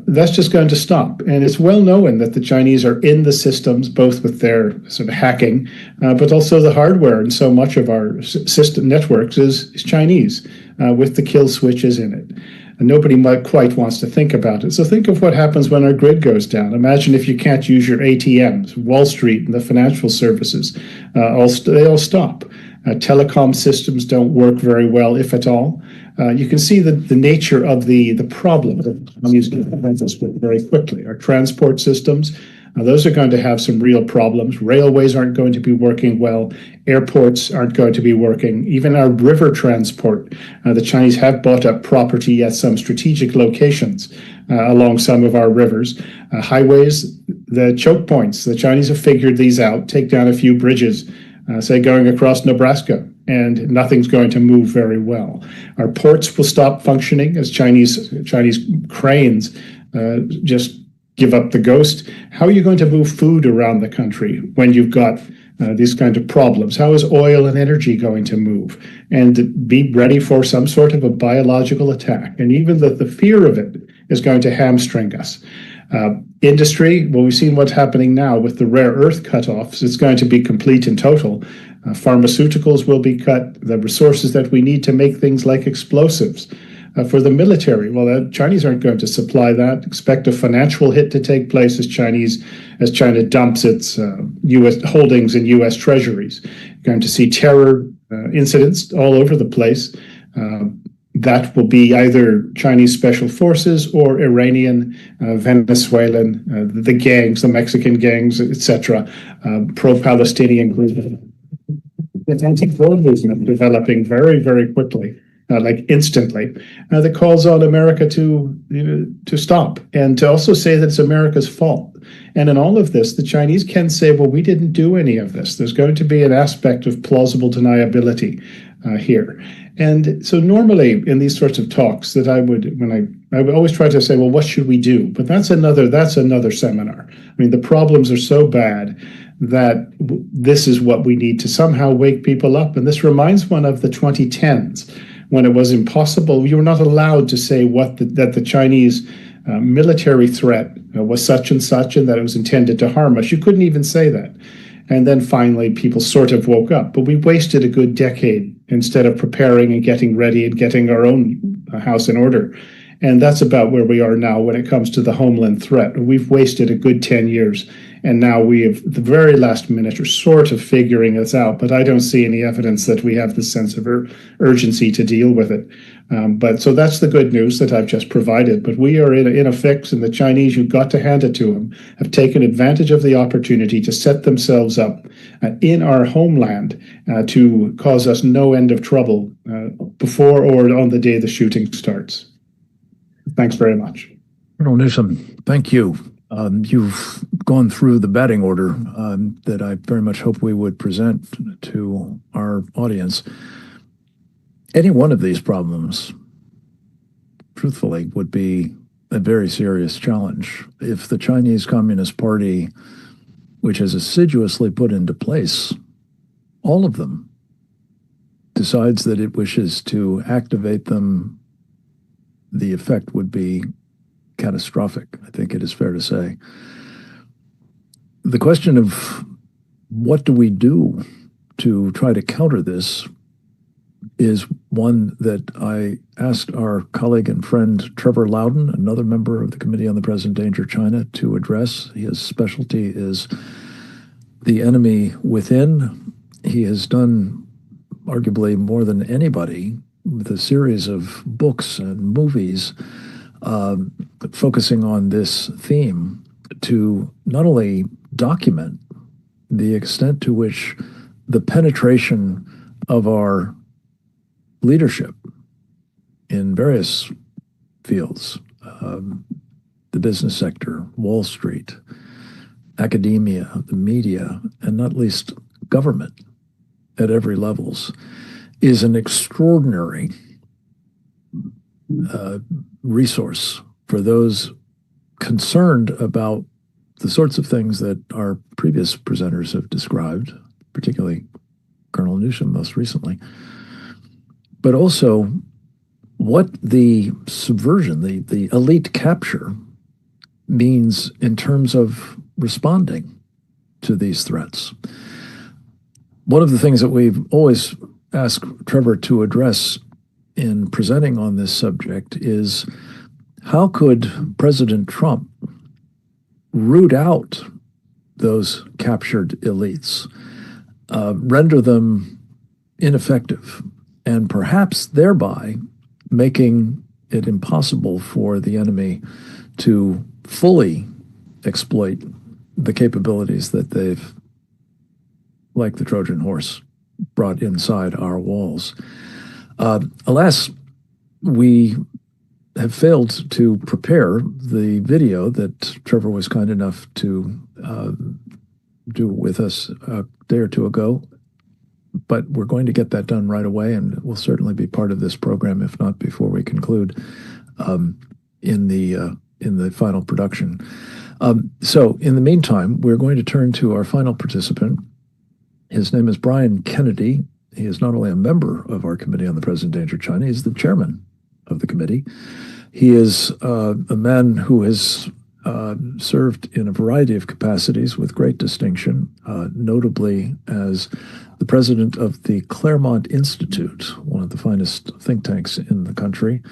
that's just going to stop. And it's well known that the Chinese are in the systems, both with their sort of hacking, but also the hardware. And so much of our system networks is Chinese, with the kill switches in it. And nobody quite wants to think about it. So think of what happens when our grid goes down. Imagine if you can't use your ATMs, Wall Street and the financial services, they all stop. Telecom systems don't work very well, if at all. You can see the nature of the problem that economies can prevent us with very quickly. Our transport systems, those are going to have some real problems. Railways aren't going to be working well. Airports aren't going to be working. Even our river transport, the Chinese have bought up property at some strategic locations along some of our rivers. Highways, the choke points, the Chinese have figured these out, take down a few bridges, say going across Nebraska, and nothing's going to move very well. Our ports will stop functioning as Chinese cranes just give up the ghost. How are you going to move food around the country when you've got these kind of problems? How is oil and energy going to move? And be ready for some sort of a biological attack. And even the fear of it is going to hamstring us. Industry, well, we've seen what's happening now with the rare earth cutoffs. It's going to be complete and total. Pharmaceuticals will be cut. The resources that we need to make things like explosives. For the military, well, the Chinese aren't going to supply that. Expect a financial hit to take place as China dumps its U.S. holdings in U.S. treasuries. You're going to see terror incidents all over the place. That will be either Chinese special forces or Iranian, Venezuelan, the gangs, the Mexican gangs, etc., pro-Palestinian groups. The anti-war movement developing very, very quickly. Like instantly, that calls on America to stop and to also say that it's America's fault. And in all of this, the Chinese can say, well, we didn't do any of this. There's going to be an aspect of plausible deniability. here. And so normally in these sorts of talks that I would always try to say, well, what should we do? But that's another seminar. I mean, the problems are so bad that this is what we need to somehow wake people up. And this reminds one of the 2010s, when it was impossible. You were not allowed to say that the Chinese military threat was such and such, and that it was intended to harm us. You couldn't even say that. And then finally, people sort of woke up. But we wasted a good decade instead of preparing and getting ready and getting our own house in order. And that's about where we are now when it comes to the homeland threat. We've wasted a good 10 years. And now we have, the very last minute, are sort of figuring this out. But I don't see any evidence that we have the sense of urgency to deal with it. But so that's the good news that I've just provided. But we are in a fix, and the Chinese, you've got to hand it to them, have taken advantage of the opportunity to set themselves up in our homeland to cause us no end of trouble before or on the day the shooting starts. Thanks very much. Colonel Newsom, thank you. You've gone through the batting order that I very much hope we would present to our audience. Any one of these problems, truthfully, would be a very serious challenge. If the Chinese Communist Party, which has assiduously put into place all of them, decides that it wishes to activate them, the effect would be catastrophic, I think it is fair to say. The question of what do we do to try to counter this is one that I asked our colleague and friend Trevor Loudon, another member of the Committee on the Present Danger China, to address. His specialty is the enemy within. He has done arguably more than anybody with a series of books and movies focusing on this theme to not only document the extent to which the penetration of our leadership in various fields, the business sector, Wall Street, academia, the media, and not least government at every levels, is an extraordinary resource for those concerned about the sorts of things that our previous presenters have described, particularly Colonel Newsom most recently, but also what the subversion, the elite capture means in terms of responding to these threats. One of the things that we've always asked Trevor to address in presenting on this subject is how could President Trump root out those captured elites, render them ineffective, and perhaps thereby making it impossible for the enemy to fully exploit the capabilities that they've, like the Trojan horse, brought inside our walls. Alas, we have failed to prepare the video that Trevor was kind enough to do with us a day or two ago, but we're going to get that done right away, and it will certainly be part of this program, if not before we conclude, in the final production. So in the meantime, we're going to turn to our final participant. His name is Brian Kennedy. He is not only a member of our Committee on the Present Danger China, he's the chairman of the committee. He is a man who has served in a variety of capacities with great distinction, notably as the president of the Claremont Institute, one of the finest think tanks in the country.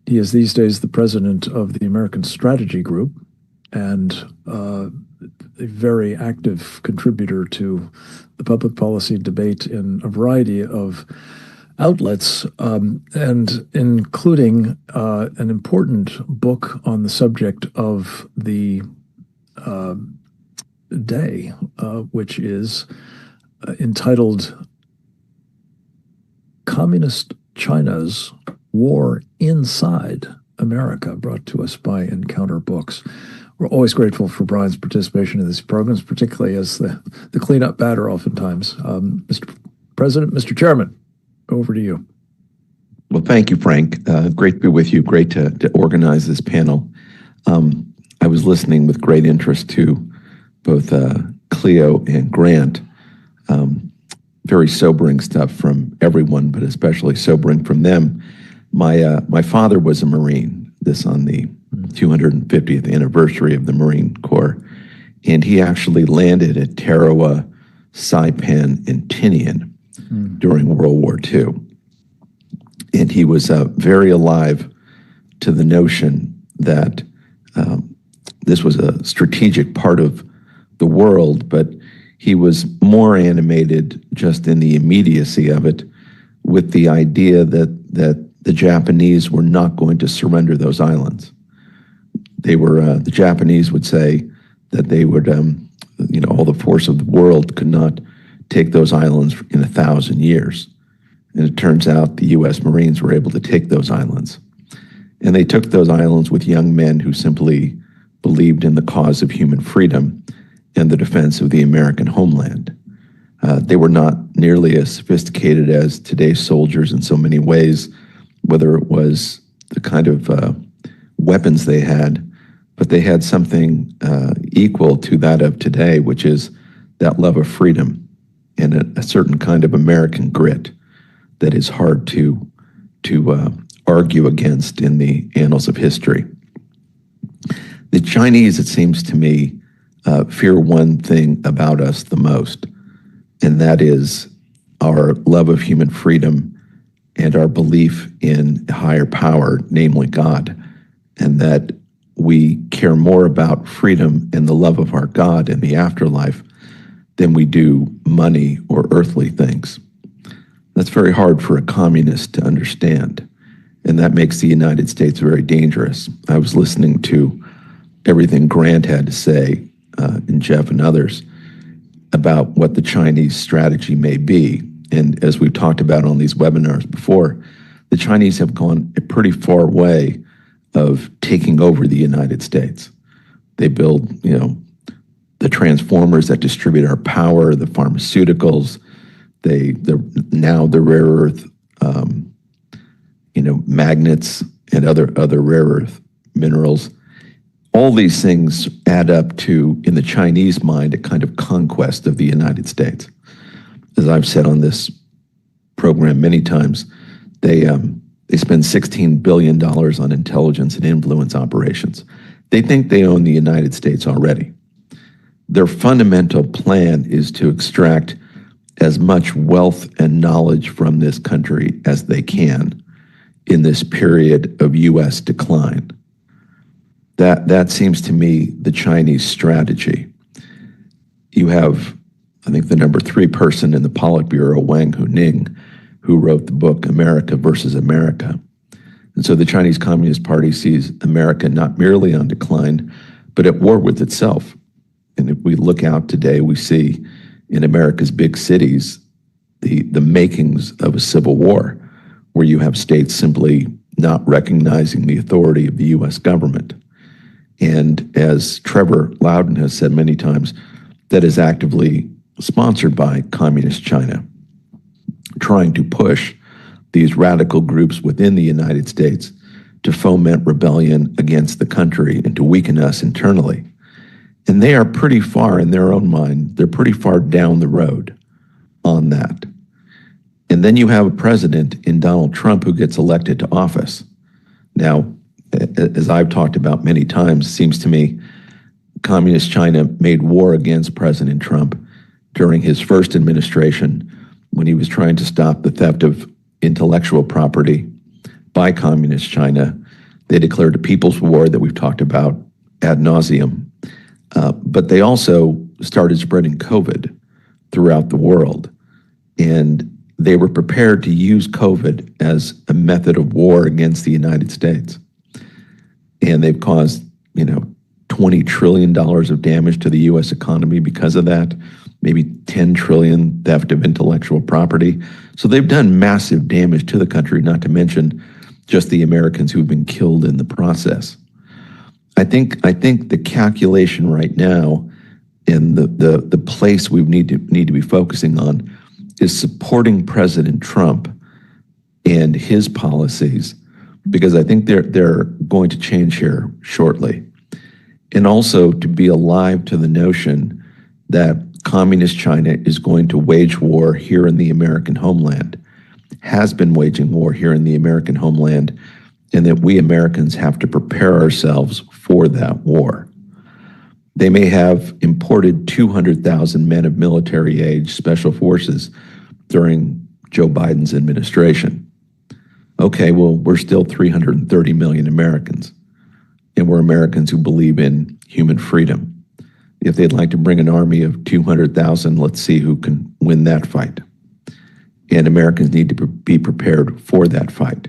He is these days the president of the American Strategy Group and a very active contributor to the public policy debate in a variety of outlets, and including an important book on the subject of the day, which is entitled Communist China's War Inside America, brought to us by Encounter Books. We're always grateful for Brian's participation in these programs, particularly as the cleanup batter oftentimes. Mr. President, Mr. Chairman, over to you. Well, thank you, Frank. Great to be with you. Great to organize this panel. I was listening with great interest to both Cleo and Grant. Very sobering stuff from everyone, but especially sobering from them. My father was a Marine, this on the 250th anniversary of the Marine Corps, and he actually landed at Tarawa, Saipan, and Tinian during World War II. And he was very alive to the notion that this was a strategic part of the world, but he was more animated just in the immediacy of it with the idea that the Japanese were not going to surrender those islands. They were, the Japanese would say that they would, all the force of the world could not take those islands in 1,000 years. And it turns out the U.S. Marines were able to take those islands. And they took those islands with young men who simply believed in the cause of human freedom and the defense of the American homeland. They were not nearly as sophisticated as today's soldiers in so many ways, whether it was the kind of weapons they had, but they had something equal to that of today, which is that love of freedom and a certain kind of American grit that is hard to argue against in the annals of history. The Chinese, it seems to me, fear one thing about us the most, and that is our love of human freedom and our belief in a higher power, namely God, and that we care more about freedom and the love of our God in the afterlife than we do money or earthly things. That's very hard for a communist to understand, and that makes the United States very dangerous. I was listening to everything Grant had to say, and Jeff and others, about what the Chinese strategy may be. And as we've talked about on these webinars before, the Chinese have gone a pretty far way of taking over the United States. They build, the transformers that distribute our power, the pharmaceuticals, now the rare earth, magnets and other rare earth minerals. All these things add up to, in the Chinese mind, a kind of conquest of the United States. As I've said on this program many times, they spend $16 billion on intelligence and influence operations. They think they own the United States already. Their fundamental plan is to extract as much wealth and knowledge from this country as they can in this period of U.S. decline. That seems to me the Chinese strategy. You have, I think, the number 3 person in the Politburo, Wang Huning, who wrote the book America versus America. And so the Chinese Communist Party sees America not merely on decline, but at war with itself. And if we look out today, we see in America's big cities the makings of a civil war, where you have states simply not recognizing the authority of the U.S. government. And as Trevor Loudon has said many times, that is actively sponsored by Communist China, trying to push these radical groups within the United States to foment rebellion against the country and to weaken us internally. And they are pretty far, in their own mind, they're pretty far down the road on that. And then you have a president in Donald Trump who gets elected to office. Now, as I've talked about many times, it seems to me Communist China made war against President Trump during his first administration when he was trying to stop the theft of intellectual property by Communist China. They declared a people's war that we've talked about ad nauseum. But they also started spreading COVID throughout the world. And they were prepared to use COVID as a method of war against the United States. And they've caused, $20 trillion of damage to the U.S. economy because of that, maybe 10 trillion theft of intellectual property. So they've done massive damage to the country, not to mention just the Americans who've been killed in the process. I think the calculation right now and the place we need to be focusing on is supporting President Trump and his policies, because I think they're going to change here shortly. And also to be alive to the notion that Communist China is going to wage war here in the American homeland, has been waging war here in the American homeland, and that we Americans have to prepare ourselves for that war. They may have imported 200,000 men of military age, special forces, during Joe Biden's administration. Okay, well, we're still 330 million Americans, and we're Americans who believe in human freedom. If they'd like to bring an army of 200,000, let's see who can win that fight. And Americans need to be prepared for that fight.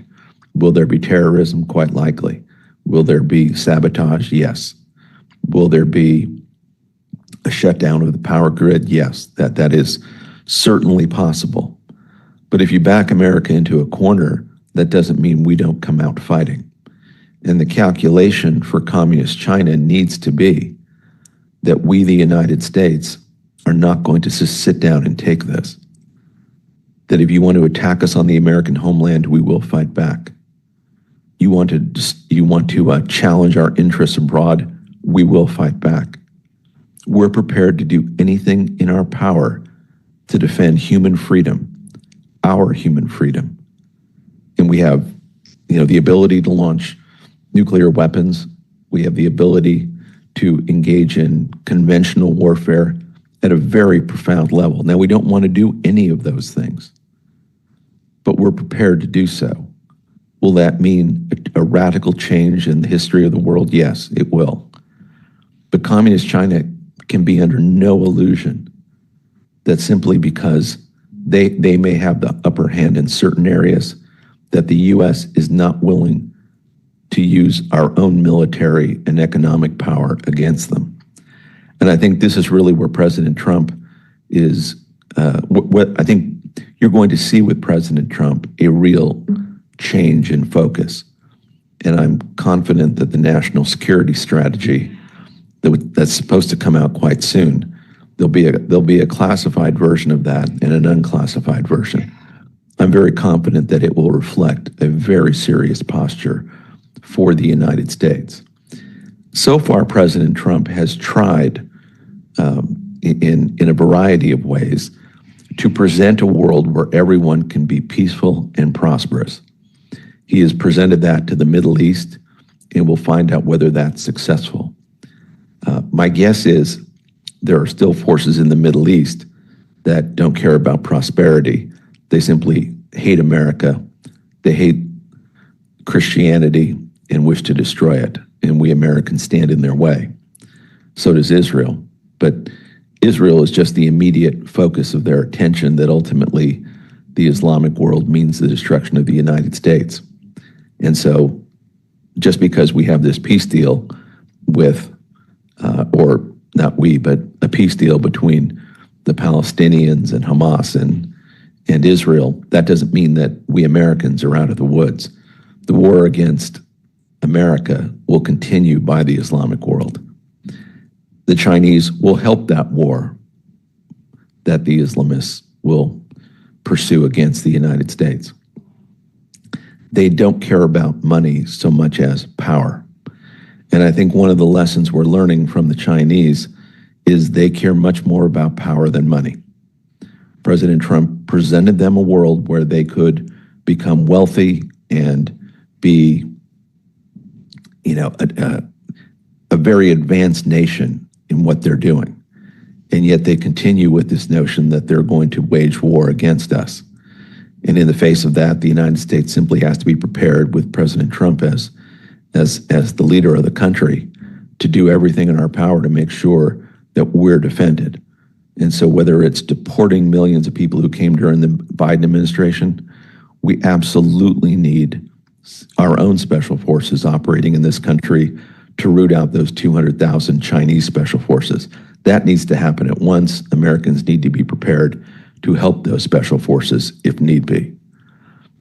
Will there be terrorism? Quite likely. Will there be sabotage? Yes. Will there be a shutdown of the power grid? Yes, that is certainly possible. But if you back America into a corner, that doesn't mean we don't come out fighting. And the calculation for Communist China needs to be that we, the United States, are not going to just sit down and take this. That if you want to attack us on the American homeland, we will fight back. You want to challenge our interests abroad, we will fight back. We're prepared to do anything in our power to defend human freedom, our human freedom. And we have, the ability to launch nuclear weapons. We have the ability to engage in conventional warfare at a very profound level. Now, we don't want to do any of those things, but we're prepared to do so. Will that mean a radical change in the history of the world? Yes, it will. But Communist China can be under no illusion that simply because they may have the upper hand in certain areas, that the U.S. is not willing to use our own military and economic power against them. And I think this is really where President Trump is, what I think you're going to see with President Trump, a real change in focus. And I'm confident that the national security strategy that's supposed to come out quite soon, there'll be a classified version of that and an unclassified version. I'm very confident that it will reflect a very serious posture for the United States. So far, President Trump has tried in a variety of ways to present a world where everyone can be peaceful and prosperous. He has presented that to the Middle East, and we'll find out whether that's successful. My guess is there are still forces in the Middle East that don't care about prosperity. They simply hate America, they hate Christianity, and wish to destroy it. And we Americans stand in their way. So does Israel. But Israel is just the immediate focus of their attention, that ultimately the Islamic world means the destruction of the United States. And so just because we have this peace deal with, or not we, but a peace deal between the Palestinians and Hamas and Israel, that doesn't mean that we Americans are out of the woods. The war against America will continue by the Islamic world. The Chinese will help that war that the Islamists will pursue against the United States. They don't care about money so much as power. And I think one of the lessons we're learning from the Chinese is they care much more about power than money. President Trump presented them a world where they could become wealthy and be, a very advanced nation in what they're doing. And yet they continue with this notion that they're going to wage war against us. And in the face of that, the United States simply has to be prepared with President Trump as the leader of the country to do everything in our power to make sure that we're defended. And so whether it's deporting millions of people who came during the Biden administration, we absolutely need our own special forces operating in this country to root out those 200,000 Chinese special forces. That needs to happen at once. Americans need to be prepared to help those special forces if need be.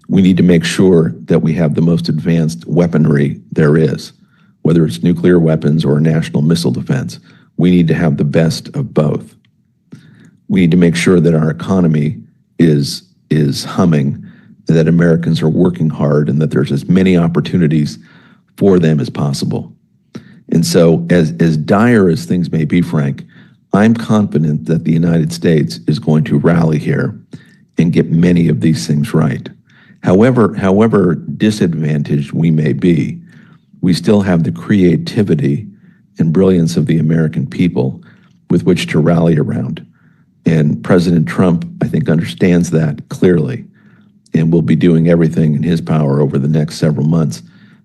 We need to make sure that we have the most advanced weaponry there is, whether it's nuclear weapons or national missile defense. We need to have the best of both. We need to make sure that our economy is humming, that Americans are working hard and that there's as many opportunities for them as possible. And so as dire as things may be, Frank, I'm confident that the United States is going to rally here and get many of these things right. However disadvantaged we may be, we still have the creativity and brilliance of the American people with which to rally around. And President Trump, I think, understands that clearly and will be doing everything in his power over the next several months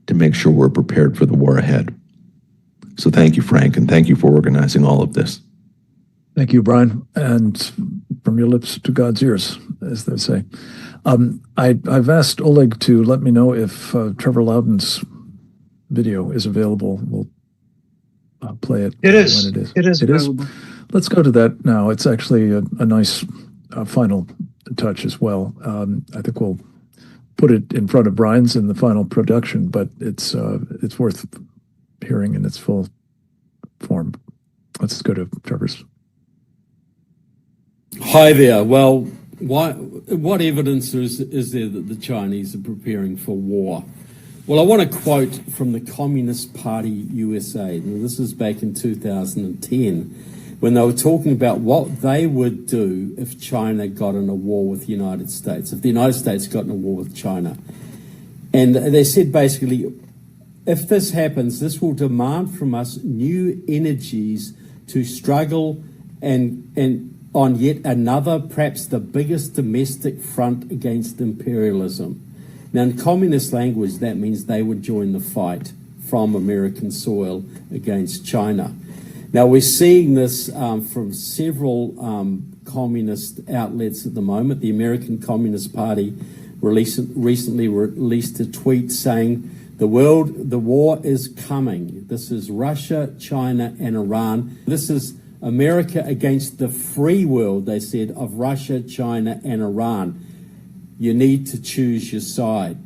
to make sure we're prepared for the war ahead. So thank you, Frank, and thank you for organizing all of this. Thank you, Brian. And from your lips to God's ears, as they say. I've asked Oleg to let me know if Trevor Loudon's video is available. We'll play it. It is. When it is. It is available. Let's go to that now. It's actually a nice final touch as well. I think we'll put it in front of Brian's in the final production, but it's worth hearing in its full form. Let's go to Trevor's. Hi there. Well, what evidence is there that the Chinese are preparing for war? Well, I want to quote from the Communist Party USA. Now, this is back in 2010 when they were talking about what they would do if China got in a war with the United States, if the United States got in a war with China. And they said basically, if this happens, this will demand from us new energies to struggle and on yet another, perhaps the biggest domestic front against imperialism. Now, in communist language, that means they would join the fight from American soil against China. Now, we're seeing this from several communist outlets at the moment. The American Communist Party recently released a tweet saying, the war is coming. This is Russia, China, and Iran. This is America against the free world, they said, of Russia, China, and Iran. You need to choose your side.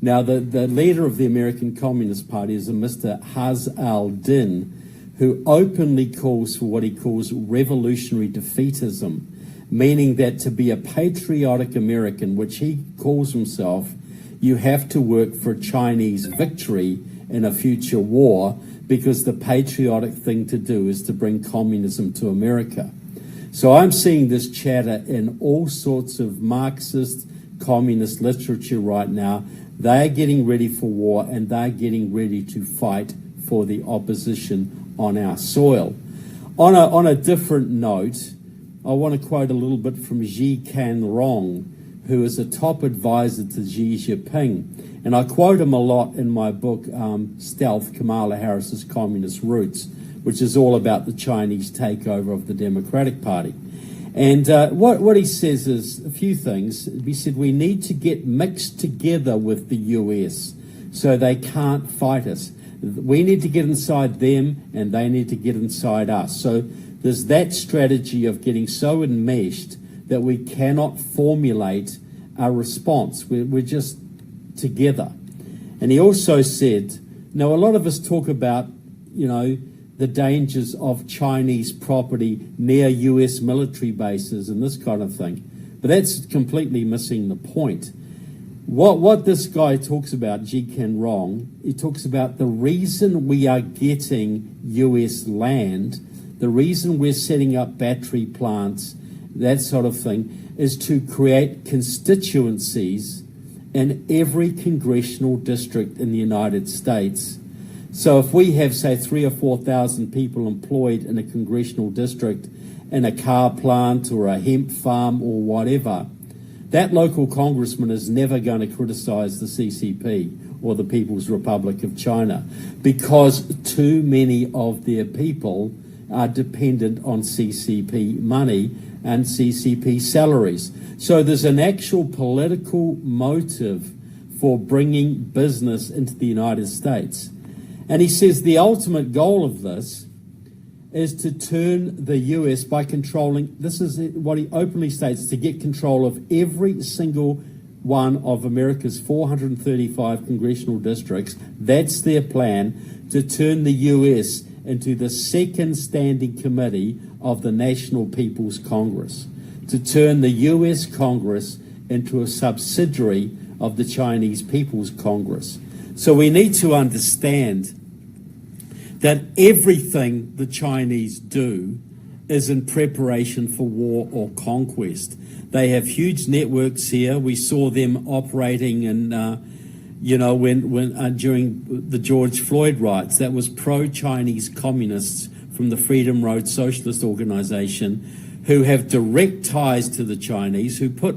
Now, the leader of the American Communist Party is a Mr. Haz al-Din, who openly calls for what he calls revolutionary defeatism, meaning that to be a patriotic American, which he calls himself, you have to work for Chinese victory in a future war, because the patriotic thing to do is to bring communism to America. So I'm seeing this chatter in all sorts of Marxist, communist literature right now. They're getting ready for war, and they're getting ready to fight for the opposition on our soil. On a different note, I want to quote a little bit from Xi Canrong, who is a top advisor to Xi Jinping. And I quote him a lot in my book, Stealth, Kamala Harris's Communist Roots, which is all about the Chinese takeover of the Democratic Party. And what he says is a few things. He said, we need to get mixed together with the US so they can't fight us. We need to get inside them, and they need to get inside us. So there's that strategy of getting so enmeshed that we cannot formulate a response. We're just together. And he also said, now a lot of us talk about, the dangers of Chinese property near US military bases and this kind of thing, but that's completely missing the point. What this guy talks about, Xi Canrong, he talks about the reason we are getting US land, the reason we're setting up battery plants, that sort of thing, is to create constituencies in every congressional district in the United States. So if we have, say, 3,000 or 4,000 people employed in a congressional district in a car plant or a hemp farm or whatever, that local congressman is never going to criticize the CCP or the People's Republic of China, because too many of their people are dependent on CCP money and CCP salaries. So there's an actual political motive for bringing business into the United States. And he says the ultimate goal of this is to turn the US by controlling, this is what he openly states, to get control of every single one of America's 435 congressional districts. That's their plan, to turn the US into the second standing committee of the National People's Congress, to turn the US Congress into a subsidiary of the Chinese People's Congress. So we need to understand that everything the Chinese do is in preparation for war or conquest. They have huge networks here. We saw them operating in, when during the George Floyd riots. That was pro-Chinese communists from the Freedom Road Socialist Organization who have direct ties to the Chinese, who put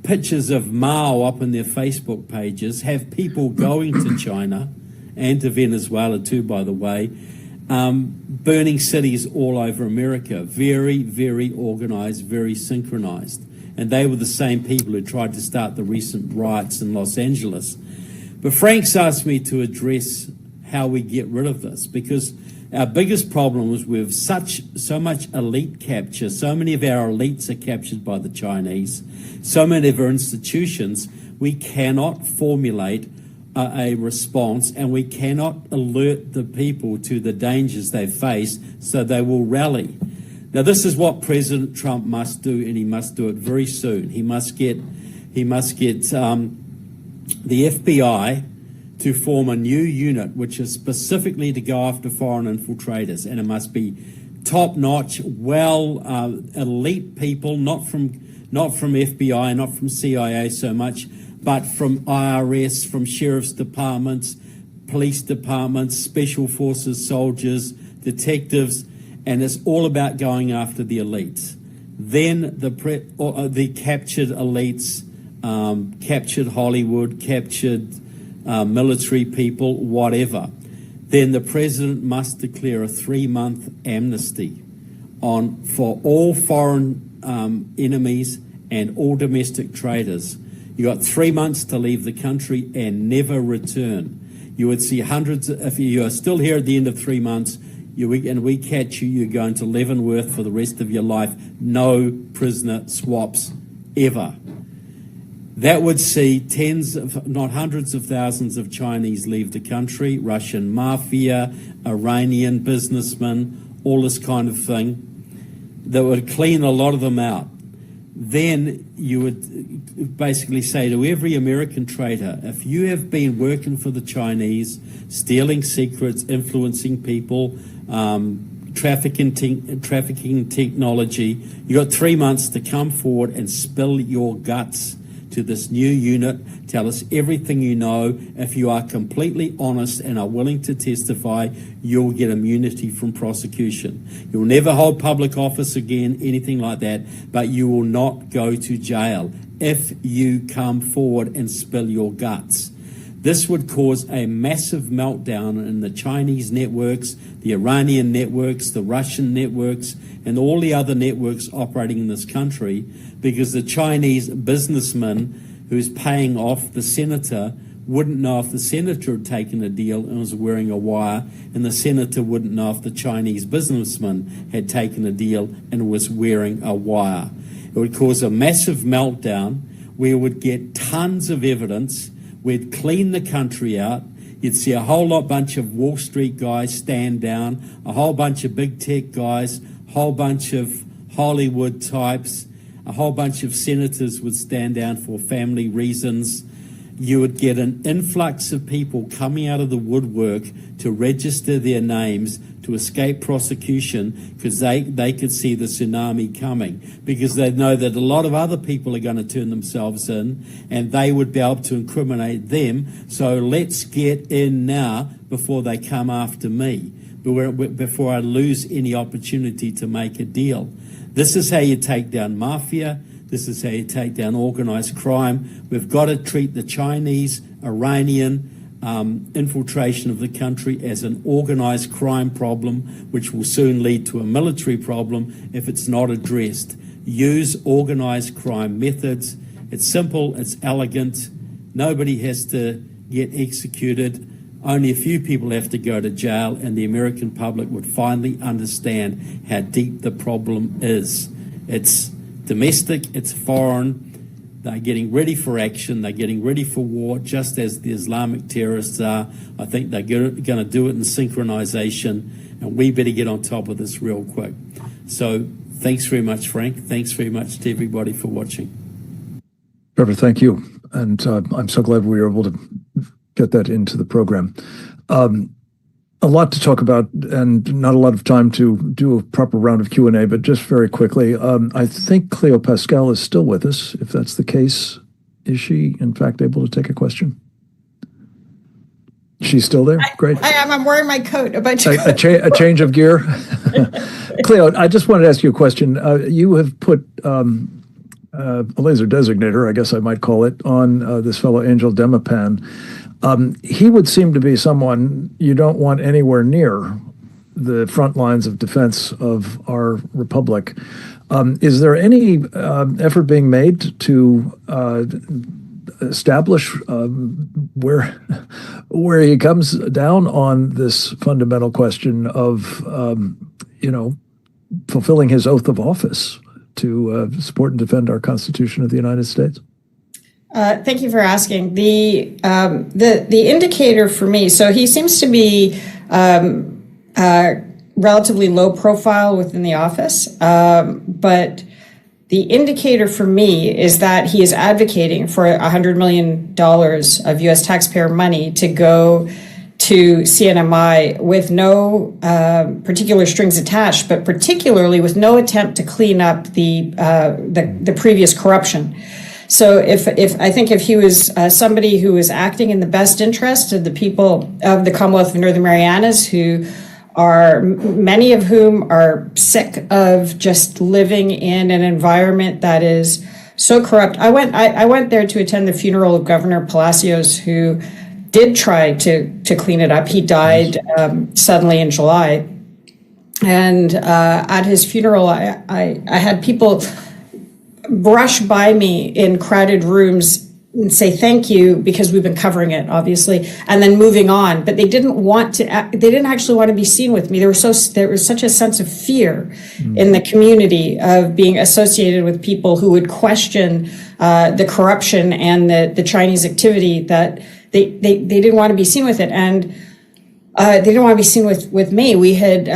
pictures of Mao up on their Facebook pages, have people going to China and to Venezuela too, by the way, burning cities all over America. Very, very organized, very synchronized. And they were the same people who tried to start the recent riots in Los Angeles. But Frank's asked me to address how we get rid of this, because our biggest problem is we have so much elite capture. So many of our elites are captured by the Chinese. So many of our institutions, we cannot formulate a response, and we cannot alert the people to the dangers they face so they will rally. Now, this is what President Trump must do, and he must do it very soon. He must get the FBI to form a new unit which is specifically to go after foreign infiltrators, and it must be top-notch, elite people, not from FBI, not from CIA so much, but from IRS, from sheriff's departments, police departments, special forces, soldiers, detectives, and it's all about going after the elites. Then the captured elites, captured Hollywood, captured military people, whatever. Then the president must declare a 3-month amnesty for all foreign enemies and all domestic traitors. You got 3 months to leave the country and never return. You would see hundreds, if you are still here at the end of 3 months, and we catch you, you're going to Leavenworth for the rest of your life. No prisoner swaps ever. That would see tens, if not hundreds of thousands of Chinese leave the country, Russian mafia, Iranian businessmen, all this kind of thing. That would clean a lot of them out. Then you would basically say to every American traitor, if you have been working for the Chinese, stealing secrets, influencing people, trafficking technology, you got 3 months to come forward and spill your guts to this new unit. Tell us everything you know. If you are completely honest and are willing to testify, you'll get immunity from prosecution. You'll never hold public office again, anything like that, but you will not go to jail if you come forward and spill your guts. This would cause a massive meltdown in the Chinese networks, the Iranian networks, the Russian networks, and all the other networks operating in this country, because the Chinese businessman who's paying off the senator wouldn't know if the senator had taken a deal and was wearing a wire, and the senator wouldn't know if the Chinese businessman had taken a deal and was wearing a wire. It would cause a massive meltdown. We would get tons of evidence. We'd clean the country out. You'd see a whole bunch of Wall Street guys stand down, a whole bunch of big tech guys, a whole bunch of Hollywood types, a whole bunch of senators would stand down for family reasons. You would get an influx of people coming out of the woodwork to register their names to escape prosecution, because they could see the tsunami coming, because they know that a lot of other people are going to turn themselves in and they would be able to incriminate them. So let's get in now before they come after me, before I lose any opportunity to make a deal. This is how you take down mafia. This is how you take down organized crime. We've got to treat the Chinese, Iranian infiltration of the country as an organized crime problem, which will soon lead to a military problem if it's not addressed. Use organized crime methods. It's simple, it's elegant. Nobody has to get executed. Only a few people have to go to jail, and the American public would finally understand how deep the problem is. It's domestic, it's foreign. They're getting ready for action. They're getting ready for war, just as the Islamic terrorists are. I think they're going to do it in synchronization, and we better get on top of this real quick. So thanks very much, Frank. Thanks very much to everybody for watching. Trevor, thank you. And I'm so glad we were able to get that into the program. A lot to talk about and not a lot of time to do a proper round of Q&A, but just very quickly, I think Cleo Pascal is still with us. If that's the case, is she in fact able to take a question? She's still there? Great. I am. I'm wearing my coat. A change of gear. Cleo, I just wanted to ask you a question. You have put a laser designator, I guess I might call it, on this fellow Angel Demipan. He would seem to be someone you don't want anywhere near the front lines of defense of our republic. Is there any effort being made to establish where he comes down on this fundamental question of, fulfilling his oath of office to support and defend our Constitution of the United States? Thank you for asking. The indicator for me, so he seems to be relatively low profile within the office, but the indicator for me is that he is advocating for $100 million of U.S. taxpayer money to go to CNMI with no particular strings attached, but particularly with no attempt to clean up the previous corruption. So if he was somebody who was acting in the best interest of the people of the Commonwealth of Northern Marianas, who are many of whom are sick of just living in an environment that is so corrupt. I went there to attend the funeral of Governor Palacios, who did try to clean it up. He died suddenly in July, and at his funeral, I had people brush by me in crowded rooms and say thank you because we've been covering it, obviously, and then moving on. But they didn't actually want to be seen with me. There was such a sense of fear in the community of being associated with people who would question the corruption and the Chinese activity, that they didn't want to be seen with it, and they didn't want to be seen with me. We had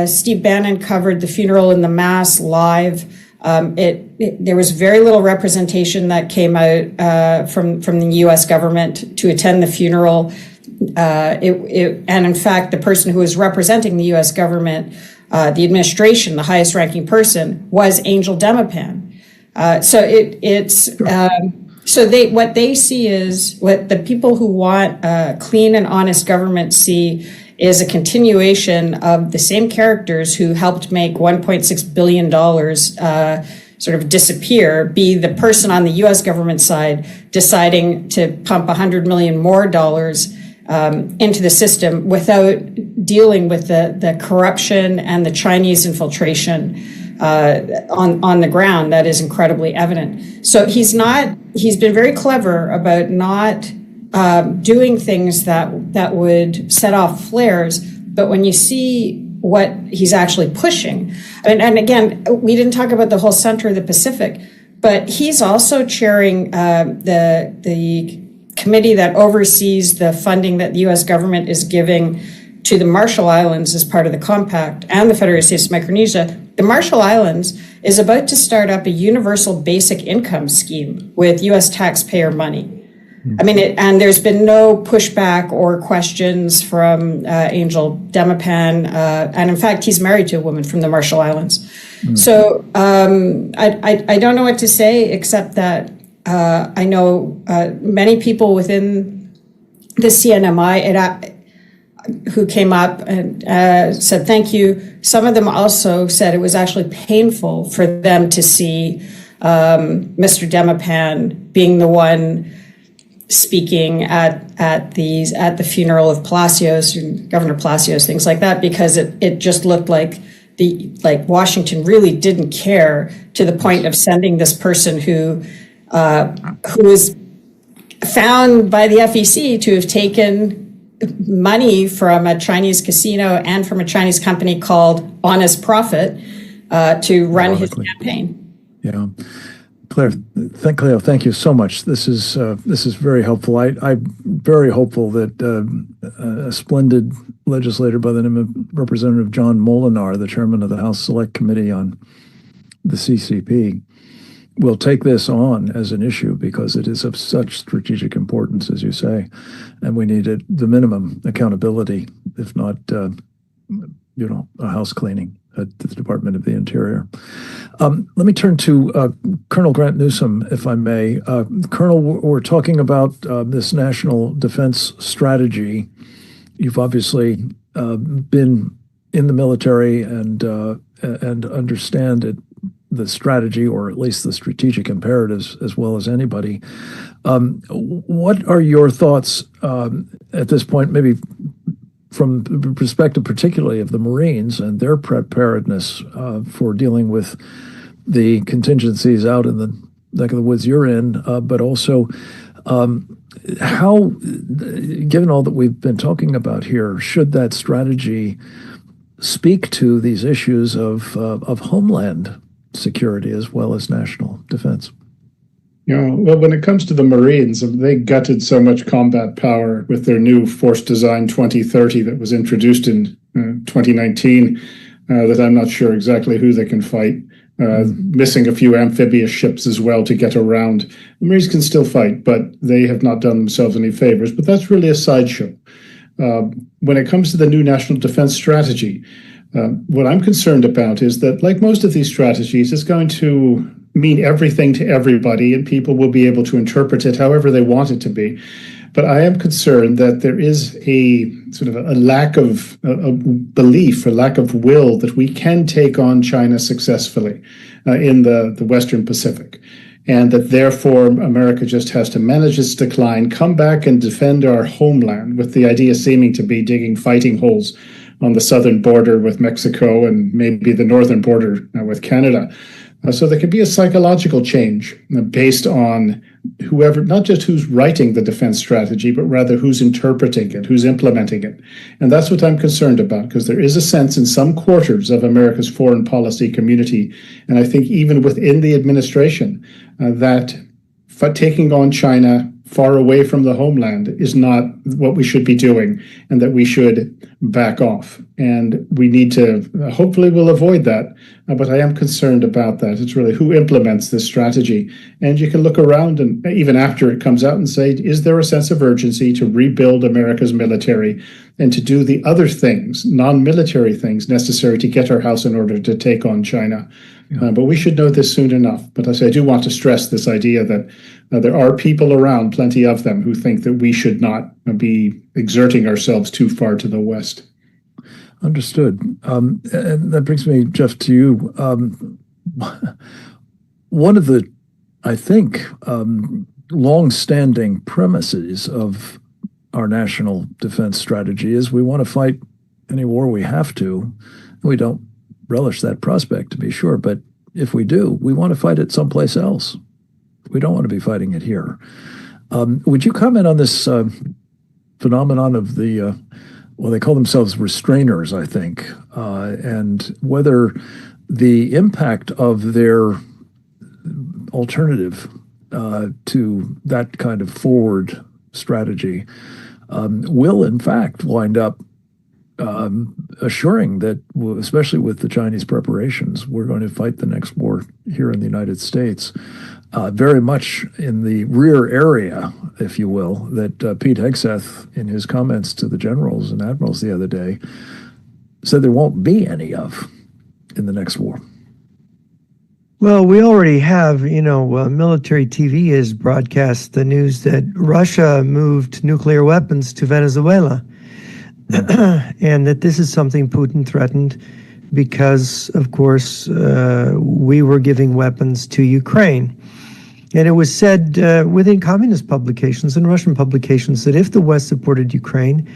Steve Bannon covered the funeral and the mass live. There was very little representation that came out from the U.S. government to attend the funeral. And in fact, the person who was representing the U.S. government, the administration, the highest ranking person, was Angel Demipan. What they see is, what the people who want a clean and honest government see is a continuation of the same characters who helped make $1.6 billion sort of disappear, be the person on the U.S. government side deciding to pump $100 million more into the system without dealing with the corruption and the Chinese infiltration on the ground that is incredibly evident. So he's been very clever about not doing things that would set off flares, but when you see what he's actually pushing, and again, we didn't talk about the whole center of the Pacific, but he's also chairing the committee that oversees the funding that the U.S. government is giving to the Marshall Islands as part of the compact and the Federated States of Micronesia. The Marshall Islands is about to start up a universal basic income scheme with U.S. taxpayer money. And there's been no pushback or questions from Angel Demipan, and in fact, he's married to a woman from the Marshall Islands. So I don't know what to say except that I know many people within the CNMI who came up and said thank you. Some of them also said it was actually painful for them to see Mr. Demipan being the one speaking at the funeral of Palacios, Governor Palacios, things like that, because it just looked like Washington really didn't care, to the point of sending this person who was found by the FEC to have taken money from a Chinese casino and from a Chinese company called Honest Profit to run his campaign. Yeah. Cleo, thank you so much. This is very helpful. I'm very hopeful that a splendid legislator by the name of Representative John Molinar, the chairman of the House Select Committee on the CCP, will take this on as an issue because it is of such strategic importance, as you say, and we need the minimum accountability, if not, a house cleaning at the Department of the Interior. Let me turn to Colonel Grant Newsom, if I may. Colonel, we're talking about this national defense strategy. You've obviously been in the military and understand it, the strategy, or at least the strategic imperatives, as well as anybody. What are your thoughts at this point, maybe from the perspective particularly of the Marines and their preparedness for dealing with the contingencies out in the neck of the woods you're in, but also how, given all that we've been talking about here, should that strategy speak to these issues of homeland security as well as national defense? Well, when it comes to the Marines, they gutted so much combat power with their new Force Design 2030 that was introduced in 2019 that I'm not sure exactly who they can fight. Missing a few amphibious ships as well to get around. The Marines can still fight, but they have not done themselves any favors. But that's really a sideshow. When it comes to the new national defense strategy, what I'm concerned about is that, like most of these strategies, it's going to mean everything to everybody, and people will be able to interpret it however they want it to be. But I am concerned that there is a sort of a lack of a belief, a lack of will that we can take on China successfully in the Western Pacific, and that therefore America just has to manage its decline, come back and defend our homeland, with the idea seeming to be digging fighting holes on the southern border with Mexico and maybe the northern border with Canada. So there can be a psychological change based on whoever, not just who's writing the defense strategy, but rather who's interpreting it, who's implementing it. And that's what I'm concerned about, because there is a sense in some quarters of America's foreign policy community, and I think even within the administration, that taking on China far away from the homeland is not what we should be doing, and that we should back off. And we need to, hopefully we'll avoid that, but I am concerned about that. It's really who implements this strategy. And you can look around, and even after it comes out, and say, is there a sense of urgency to rebuild America's military and to do the other things, non-military things necessary to get our house in order to take on China? But we should know this soon enough. But as I do want to stress this idea that there are people around, plenty of them, who think that we should not be exerting ourselves too far to the west. Understood. And that brings me, Jeff, to you. One of the, I think, long-standing premises of our national defense strategy is we want to fight any war we have to. We don't relish that prospect, to be sure, but if we do, we want to fight it someplace else. We don't want to be fighting it here. Would you comment on this phenomenon of the, well, they call themselves restrainers, I think, and whether the impact of their alternative to that kind of forward strategy will, in fact, wind up assuring that, especially with the Chinese preparations, we're going to fight the next war here in the United States, very much in the rear area, if you will, that Pete Hegseth, in his comments to the generals and admirals the other day, said there won't be any of in the next war. Well, we already have, military TV has broadcast the news that Russia moved nuclear weapons to Venezuela. And that this is something Putin threatened because, of course, we were giving weapons to Ukraine. And it was said within communist publications and Russian publications that if the West supported Ukraine,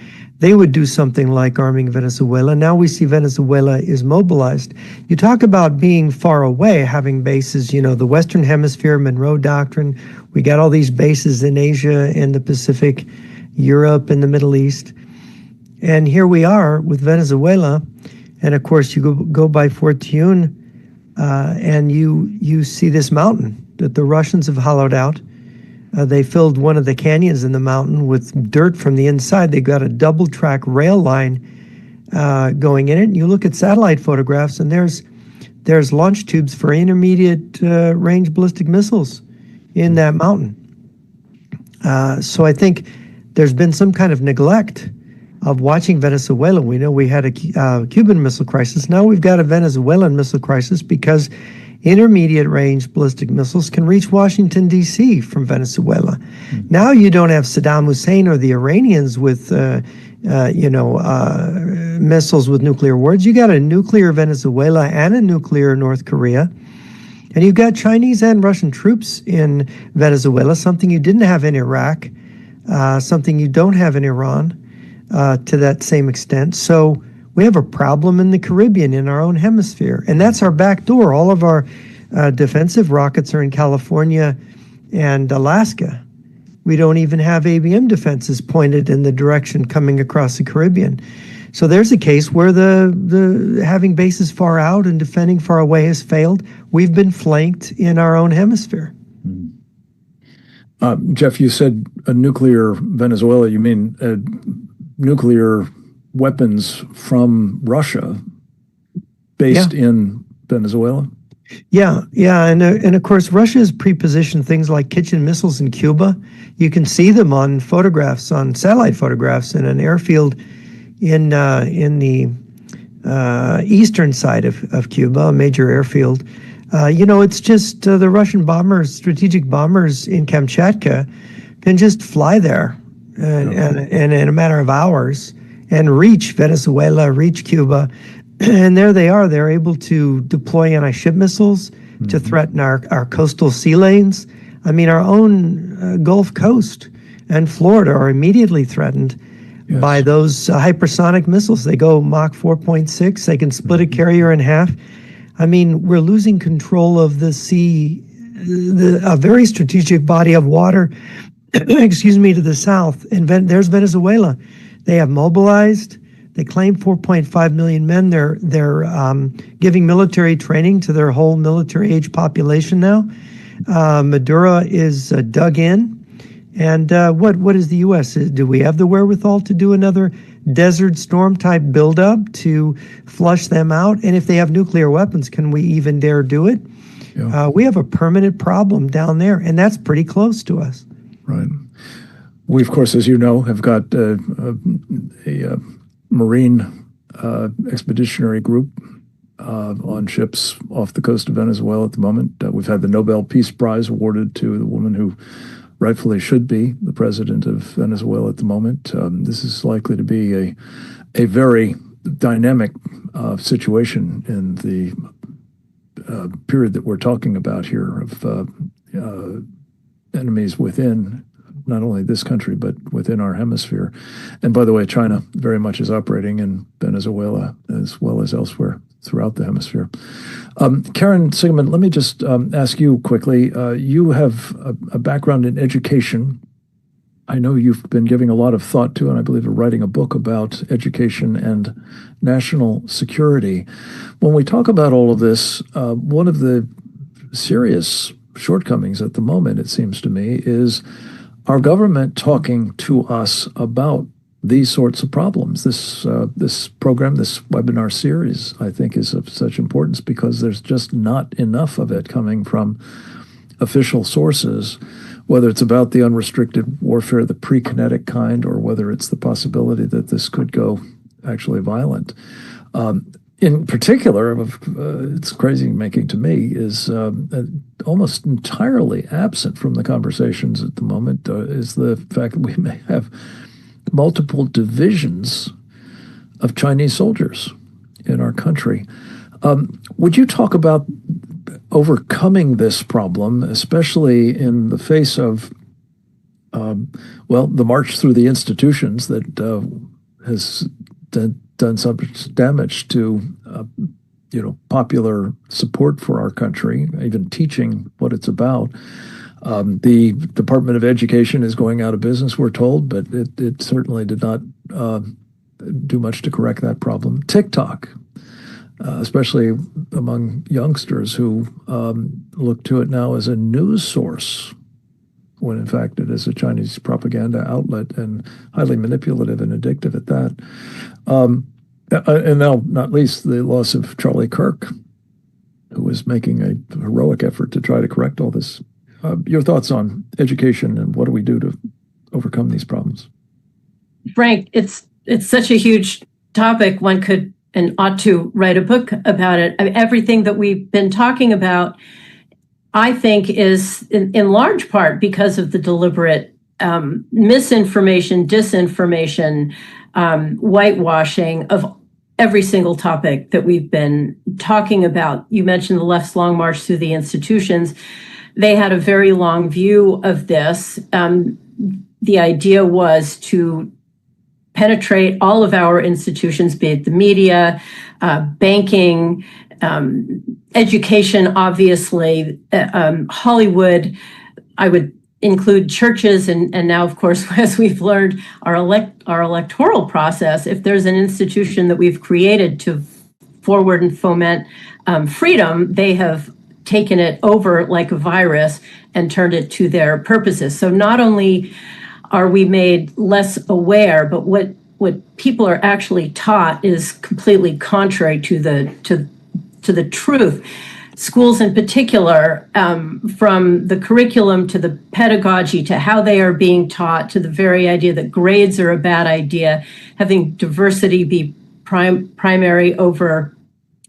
they would do something like arming Venezuela. Now we see Venezuela is mobilized. You talk about being far away, having bases, the Western Hemisphere, Monroe Doctrine. We got all these bases in Asia and the Pacific, Europe and the Middle East. And here we are with Venezuela, and of course you go by Fortune, and you see this mountain that the Russians have hollowed out. They filled one of the canyons in the mountain with dirt from the inside. They got a double-track rail line going in it. And you look at satellite photographs, and there's there's launch tubes for intermediate range ballistic missiles in that mountain. So I think there's been some kind of neglect of watching Venezuela. We know we had a Cuban missile crisis. Now we've got a Venezuelan missile crisis because intermediate range ballistic missiles can reach Washington, D.C. from Venezuela. Now you don't have Saddam Hussein or the Iranians with, missiles with nuclear warheads. You got a nuclear Venezuela and a nuclear North Korea. And you've got Chinese and Russian troops in Venezuela, something you didn't have in Iraq, something you don't have in Iran to that same extent. So we have a problem in the Caribbean, in our own hemisphere. And that's our back door. All of our defensive rockets are in California and Alaska. We don't even have ABM defenses pointed in the direction coming across the Caribbean. So there's a case where the having bases far out and defending far away has failed. We've been flanked in our own hemisphere. Jeff, you said a nuclear Venezuela. You mean nuclear weapons from Russia based in Venezuela? Yeah. And of course, Russia has pre-positioned things like kitchen missiles in Cuba. You can see them on photographs, on satellite photographs, in an airfield in the eastern side of Cuba, a major airfield. It's just the Russian bombers, strategic bombers in Kamchatka, can just fly there and in a matter of hours and reach Venezuela, reach Cuba. And there they are. They're able to deploy anti-ship missiles to threaten our coastal sea lanes. I mean, our own Gulf Coast and Florida are immediately threatened by those hypersonic missiles. They go Mach 4.6. They can split a carrier in half. I mean, we're losing control of the sea, a very strategic body of water, to the south. And there's Venezuela. They have mobilized. They claim 4.5 million men. They're giving military training to their whole military-age population now. Maduro is dug in. And what is the U.S.? Do we have the wherewithal to do another Desert Storm type buildup to flush them out? And if they have nuclear weapons, can we even dare do it? Yeah. We have a permanent problem down there, and that's pretty close to us. Right. We, of course, as you know, have got a Marine expeditionary group on ships off the coast of Venezuela at the moment. We've had the Nobel Peace Prize awarded to the woman who rightfully should be the president of Venezuela at the moment. This is likely to be a very dynamic situation in the period that we're talking about here of enemies within not only this country, but within our hemisphere. And by the way, China very much is operating in Venezuela as well as elsewhere throughout the hemisphere. Karen Sigeman, let me just ask you quickly. You have a background in education. I know you've been giving a lot of thought to, and I believe you're writing a book about education and national security. When we talk about all of this, one of the serious shortcomings at the moment, it seems to me, is our government talking to us about these sorts of problems. This program, this webinar series, I think is of such importance because there's just not enough of it coming from official sources, whether it's about the unrestricted warfare, the pre-kinetic kind, or whether it's the possibility that this could go actually violent. In particular, it's crazy making to me, is almost entirely absent from the conversations at the moment is the fact that we may have multiple divisions of Chinese soldiers in our country. Would you talk about overcoming this problem, especially in the face of, the march through the institutions that has done so much damage to, popular support for our country, even teaching what it's about. The Department of Education is going out of business, we're told, but it certainly did not do much to correct that problem. TikTok, especially among youngsters who look to it now as a news source, when in fact it is a Chinese propaganda outlet and highly manipulative and addictive at that. And now, not least, the loss of Charlie Kirk who is making a heroic effort to try to correct all this. Your thoughts on education and what do we do to overcome these problems? Frank, it's such a huge topic. One could and ought to write a book about it. I mean, everything that we've been talking about, I think, is in large part because of the deliberate misinformation, disinformation, whitewashing of every single topic that we've been talking about. You mentioned the left's long march through the institutions. They had a very long view of this. The idea was to penetrate all of our institutions, be it the media, banking, education, obviously, Hollywood. I would include churches, and now, of course, as we've learned, our electoral process. If there's an institution that we've created to forward and foment freedom, they have taken it over like a virus and turned it to their purposes. So not only are we made less aware, but what people are actually taught is completely contrary to the truth. Schools in particular, from the curriculum to the pedagogy to how they are being taught to the very idea that grades are a bad idea, having diversity be primary over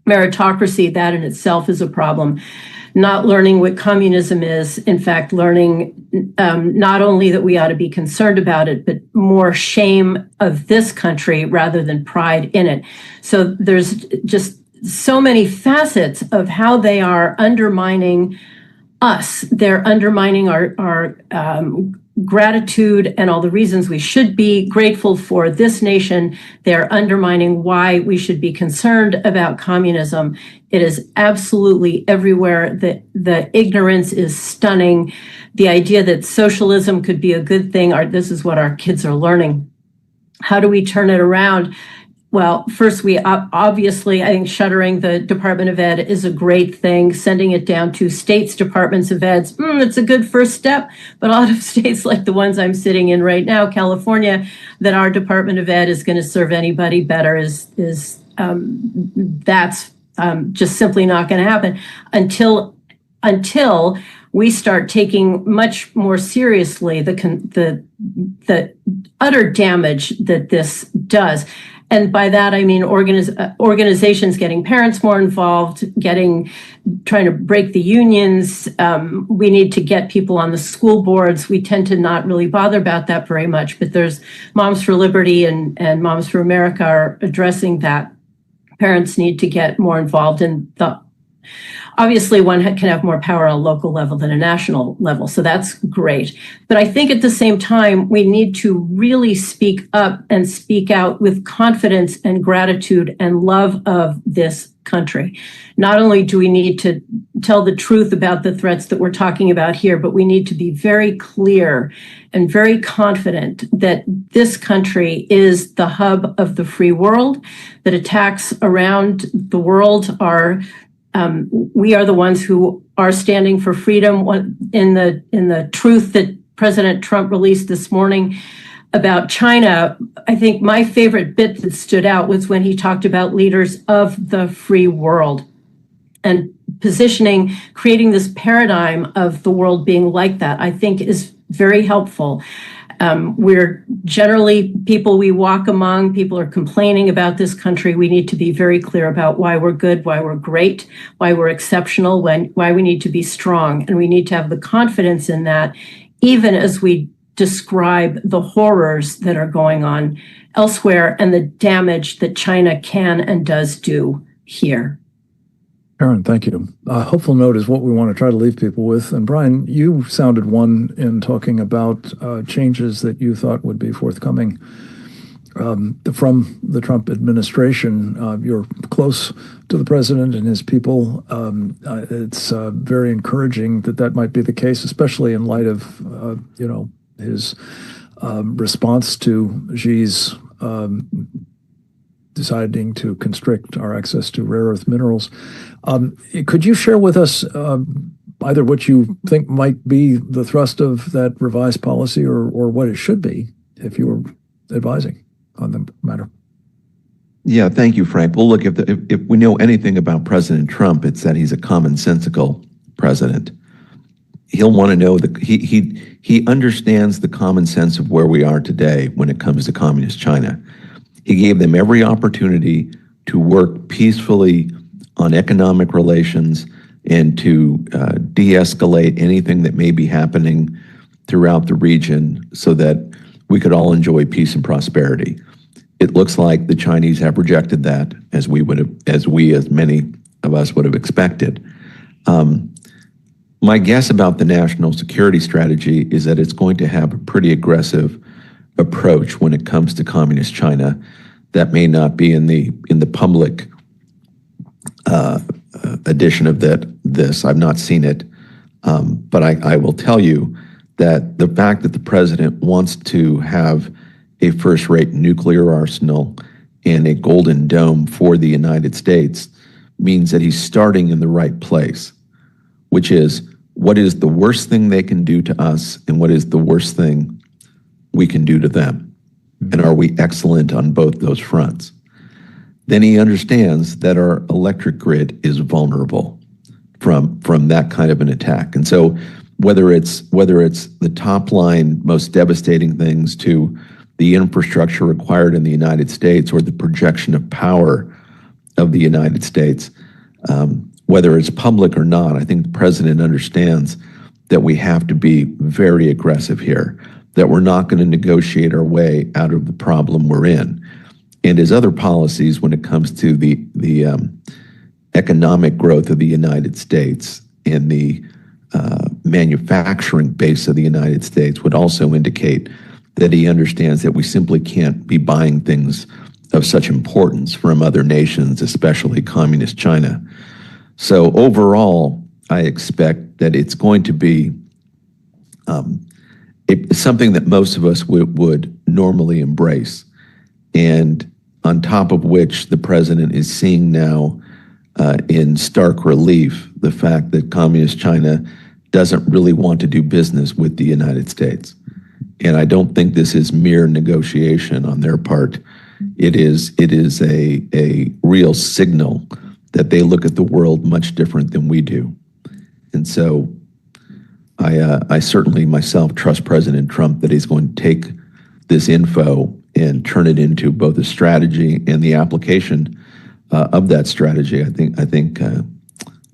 meritocracy, that in itself is a problem. Not learning what communism is, in fact, learning not only that we ought to be concerned about it, but more shame of this country rather than pride in it. So there's just so many facets of how they are undermining us. They're undermining our gratitude and all the reasons we should be grateful for this nation. They're undermining why we should be concerned about communism. It is absolutely everywhere. The ignorance is stunning. The idea that socialism could be a good thing, this is what our kids are learning. How do we turn it around? Well, first, we obviously, I think shuttering the Department of Ed is a great thing. Sending it down to states' departments of ed, it's a good first step. But a lot of states like the ones I'm sitting in right now, California, that our Department of Ed is going to serve anybody better that's just simply not going to happen until we start taking much more seriously the utter damage that this does. And by that, I mean organizations getting parents more involved, trying to break the unions. We need to get people on the school boards. We tend to not really bother about that very much, but there's Moms for Liberty and Moms for America are addressing that. Parents need to get more involved in obviously, one can have more power on a local level than a national level, so that's great. But I think at the same time, we need to really speak up and speak out with confidence and gratitude and love of this country. Not only do we need to tell the truth about the threats that we're talking about here, but we need to be very clear and very confident that this country is the hub of the free world, that attacks around the world are we are the ones who are standing for freedom. In the truth that President Trump released this morning about China, I think my favorite bit that stood out was when he talked about leaders of the free world and creating this paradigm of the world being like that, I think is very helpful. We're generally people we walk among, people are complaining about this country. We need to be very clear about why we're good, why we're great, why we're exceptional, why we need to be strong. And we need to have the confidence in that, even as we describe the horrors that are going on elsewhere and the damage that China can and does do here. Karen, thank you. A hopeful note is what we want to try to leave people with. And Brian, you sounded one in talking about changes that you thought would be forthcoming from the Trump administration. You're close to the president and his people. It's very encouraging that might be the case, especially in light of his response to Xi's deciding to constrict our access to rare earth minerals. Could you share with us either what you think might be the thrust of that revised policy or what it should be if you were advising on the matter? Yeah, thank you, Frank. Well, look, if we know anything about President Trump, it's that he's a commonsensical president. He'll want to know that he understands the common sense of where we are today when it comes to communist China. He gave them every opportunity to work peacefully on economic relations and to de-escalate anything that may be happening throughout the region so that we could all enjoy peace and prosperity. It looks like the Chinese have rejected that, as many of us would have expected. My guess about the national security strategy is that it's going to have a pretty aggressive approach when it comes to communist China. That may not be in the public edition of this. I've not seen it, but I will tell you that the fact that the president wants to have a first-rate nuclear arsenal and a golden dome for the United States means that he's starting in the right place, which is what is the worst thing they can do to us and what is the worst thing we can do to them? And are we excellent on both those fronts? Then he understands that our electric grid is vulnerable from that kind of an attack. And so whether it's the top line, most devastating things to the infrastructure required in the United States or the projection of power of the United States, whether it's public or not, I think the president understands that we have to be very aggressive here, that we're not going to negotiate our way out of the problem we're in. And his other policies when it comes to the economic growth of the United States and the manufacturing base of the United States would also indicate that he understands that we simply can't be buying things of such importance from other nations, especially communist China. So overall, I expect that it's going to be something that most of us would normally embrace, and on top of which the president is seeing now in stark relief the fact that communist China doesn't really want to do business with the United States. And I don't think this is mere negotiation on their part. It is a real signal that they look at the world much different than we do. And so I certainly myself trust President Trump that he's going to take this info and turn it into both a strategy and the application of that strategy. I think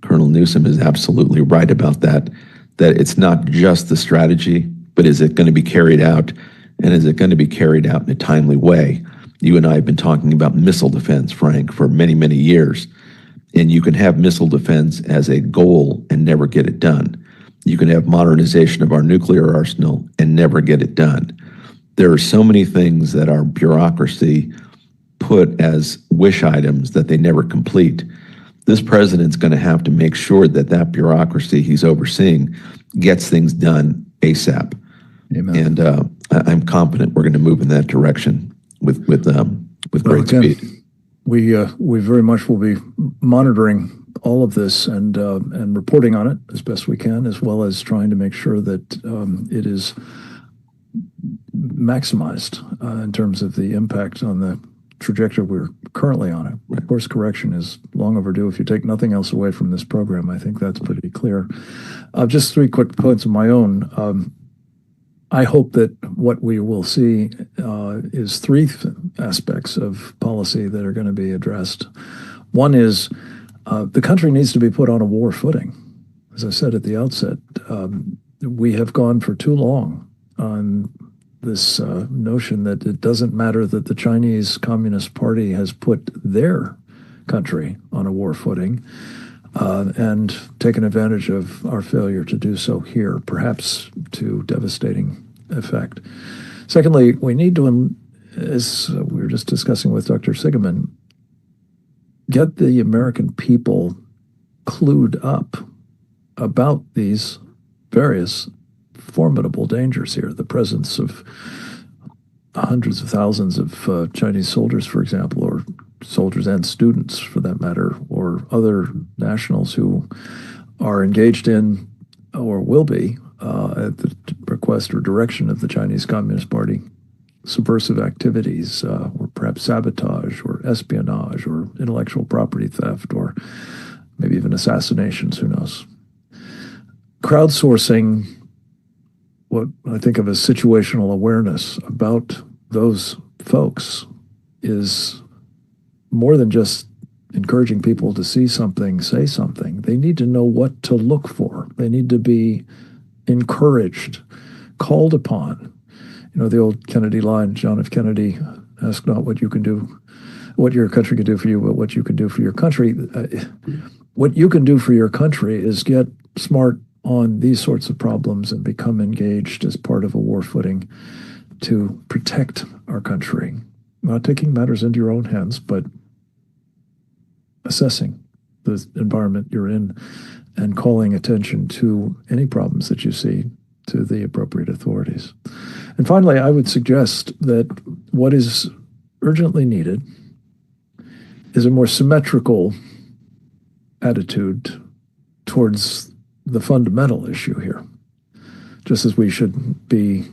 Colonel Newsom is absolutely right about that it's not just the strategy, but is it going to be carried out, and is it going to be carried out in a timely way? You and I have been talking about missile defense, Frank, for many, many years. And you can have missile defense as a goal and never get it done. You can have modernization of our nuclear arsenal and never get it done. There are so many things that our bureaucracy put as wish items that they never complete. This president's going to have to make sure that bureaucracy he's overseeing gets things done ASAP. Amen. And I'm confident we're going to move in that direction with great speed. We very much will be monitoring all of this and reporting on it as best we can, as well as trying to make sure that it is maximized in terms of the impact on the trajectory we're currently on it. Right. Course correction is long overdue. If you take nothing else away from this program, I think that's pretty clear. Just 3 quick points of my own. I hope that what we will see is 3 aspects of policy that are going to be addressed. One is the country needs to be put on a war footing. As I said at the outset, we have gone for too long on this notion that it doesn't matter that the Chinese Communist Party has put their country on a war footing and taken advantage of our failure to do so here, perhaps to devastating effect. Secondly, we need to, as we were just discussing with Dr. Sigeman, get the American people clued up about these various formidable dangers here. The presence of hundreds of thousands of Chinese soldiers, for example, or soldiers and students for that matter, or other nationals who are engaged in or will be at the request or direction of the Chinese Communist Party, subversive activities or perhaps sabotage or espionage or intellectual property theft or maybe even assassinations, who knows. Crowdsourcing what I think of as situational awareness about those folks is more than just encouraging people to see something, say something. They need to know what to look for. They need to be encouraged, called upon. You know, the old Kennedy line, John F. Kennedy, ask not what you can do, what your country can do for you, but what you can do for your country. What you can do for your country is get smart on these sorts of problems and become engaged as part of a war footing to protect our country. Not taking matters into your own hands, but assessing the environment you're in and calling attention to any problems that you see to the appropriate authorities. And finally, I would suggest that what is urgently needed is a more symmetrical attitude towards the fundamental issue here. Just as we should be,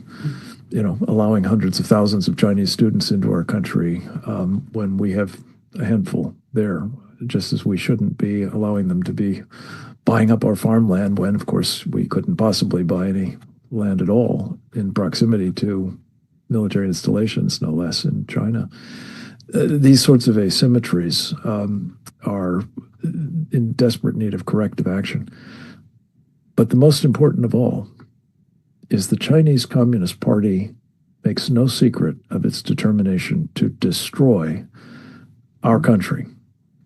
allowing hundreds of thousands of Chinese students into our country when we have a handful there, just as we shouldn't be allowing them to be buying up our farmland when, of course, we couldn't possibly buy any land at all in proximity to military installations, no less, in China. These sorts of asymmetries are in desperate need of corrective action. But the most important of all is the Chinese Communist Party makes no secret of its determination to destroy our country,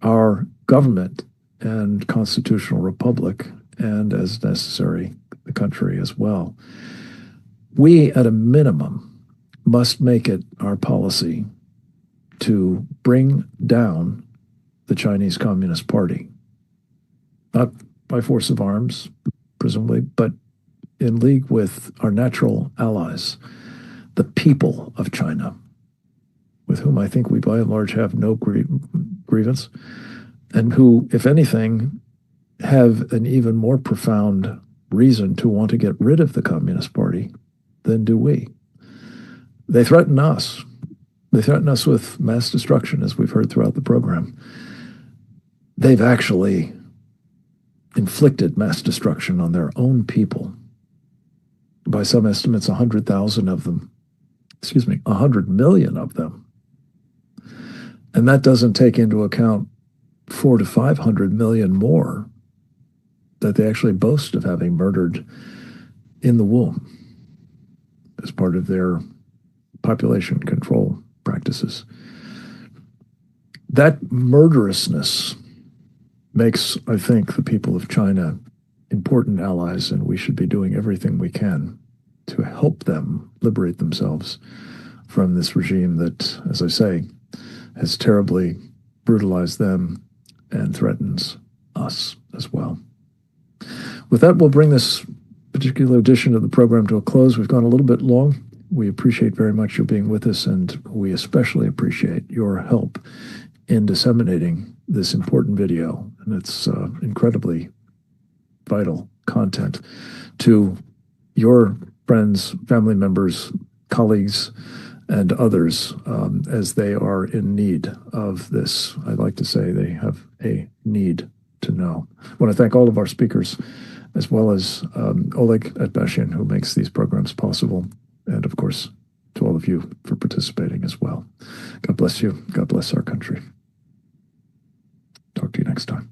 our government and constitutional republic, and as necessary, the country as well. We, at a minimum, must make it our policy to bring down the Chinese Communist Party, not by force of arms, presumably, but in league with our natural allies, the people of China, with whom I think we by and large have no grievance, and who, if anything, have an even more profound reason to want to get rid of the Communist Party than do we. They threaten us. They threaten us with mass destruction, as we've heard throughout the program. They've actually inflicted mass destruction on their own people. By some estimates, 100,000 of them, 100 million of them. And that doesn't take into account 400 to 500 million more that they actually boast of having murdered in the womb as part of their population control practices. That murderousness makes, I think, the people of China important allies, and we should be doing everything we can to help them liberate themselves from this regime that, as I say, has terribly brutalized them and threatens us as well. With that, we'll bring this particular edition of the program to a close. We've gone a little bit long. We appreciate very much your being with us, and we especially appreciate your help in disseminating this important video, and it's incredibly vital content to your friends, family members, colleagues, and others as they are in need of this. I'd like to say they have a need to know. I want to thank all of our speakers, as well as Oleg Atbashian, who makes these programs possible, and of course, to all of you for participating as well. God bless you. God bless our country. Talk to you next time.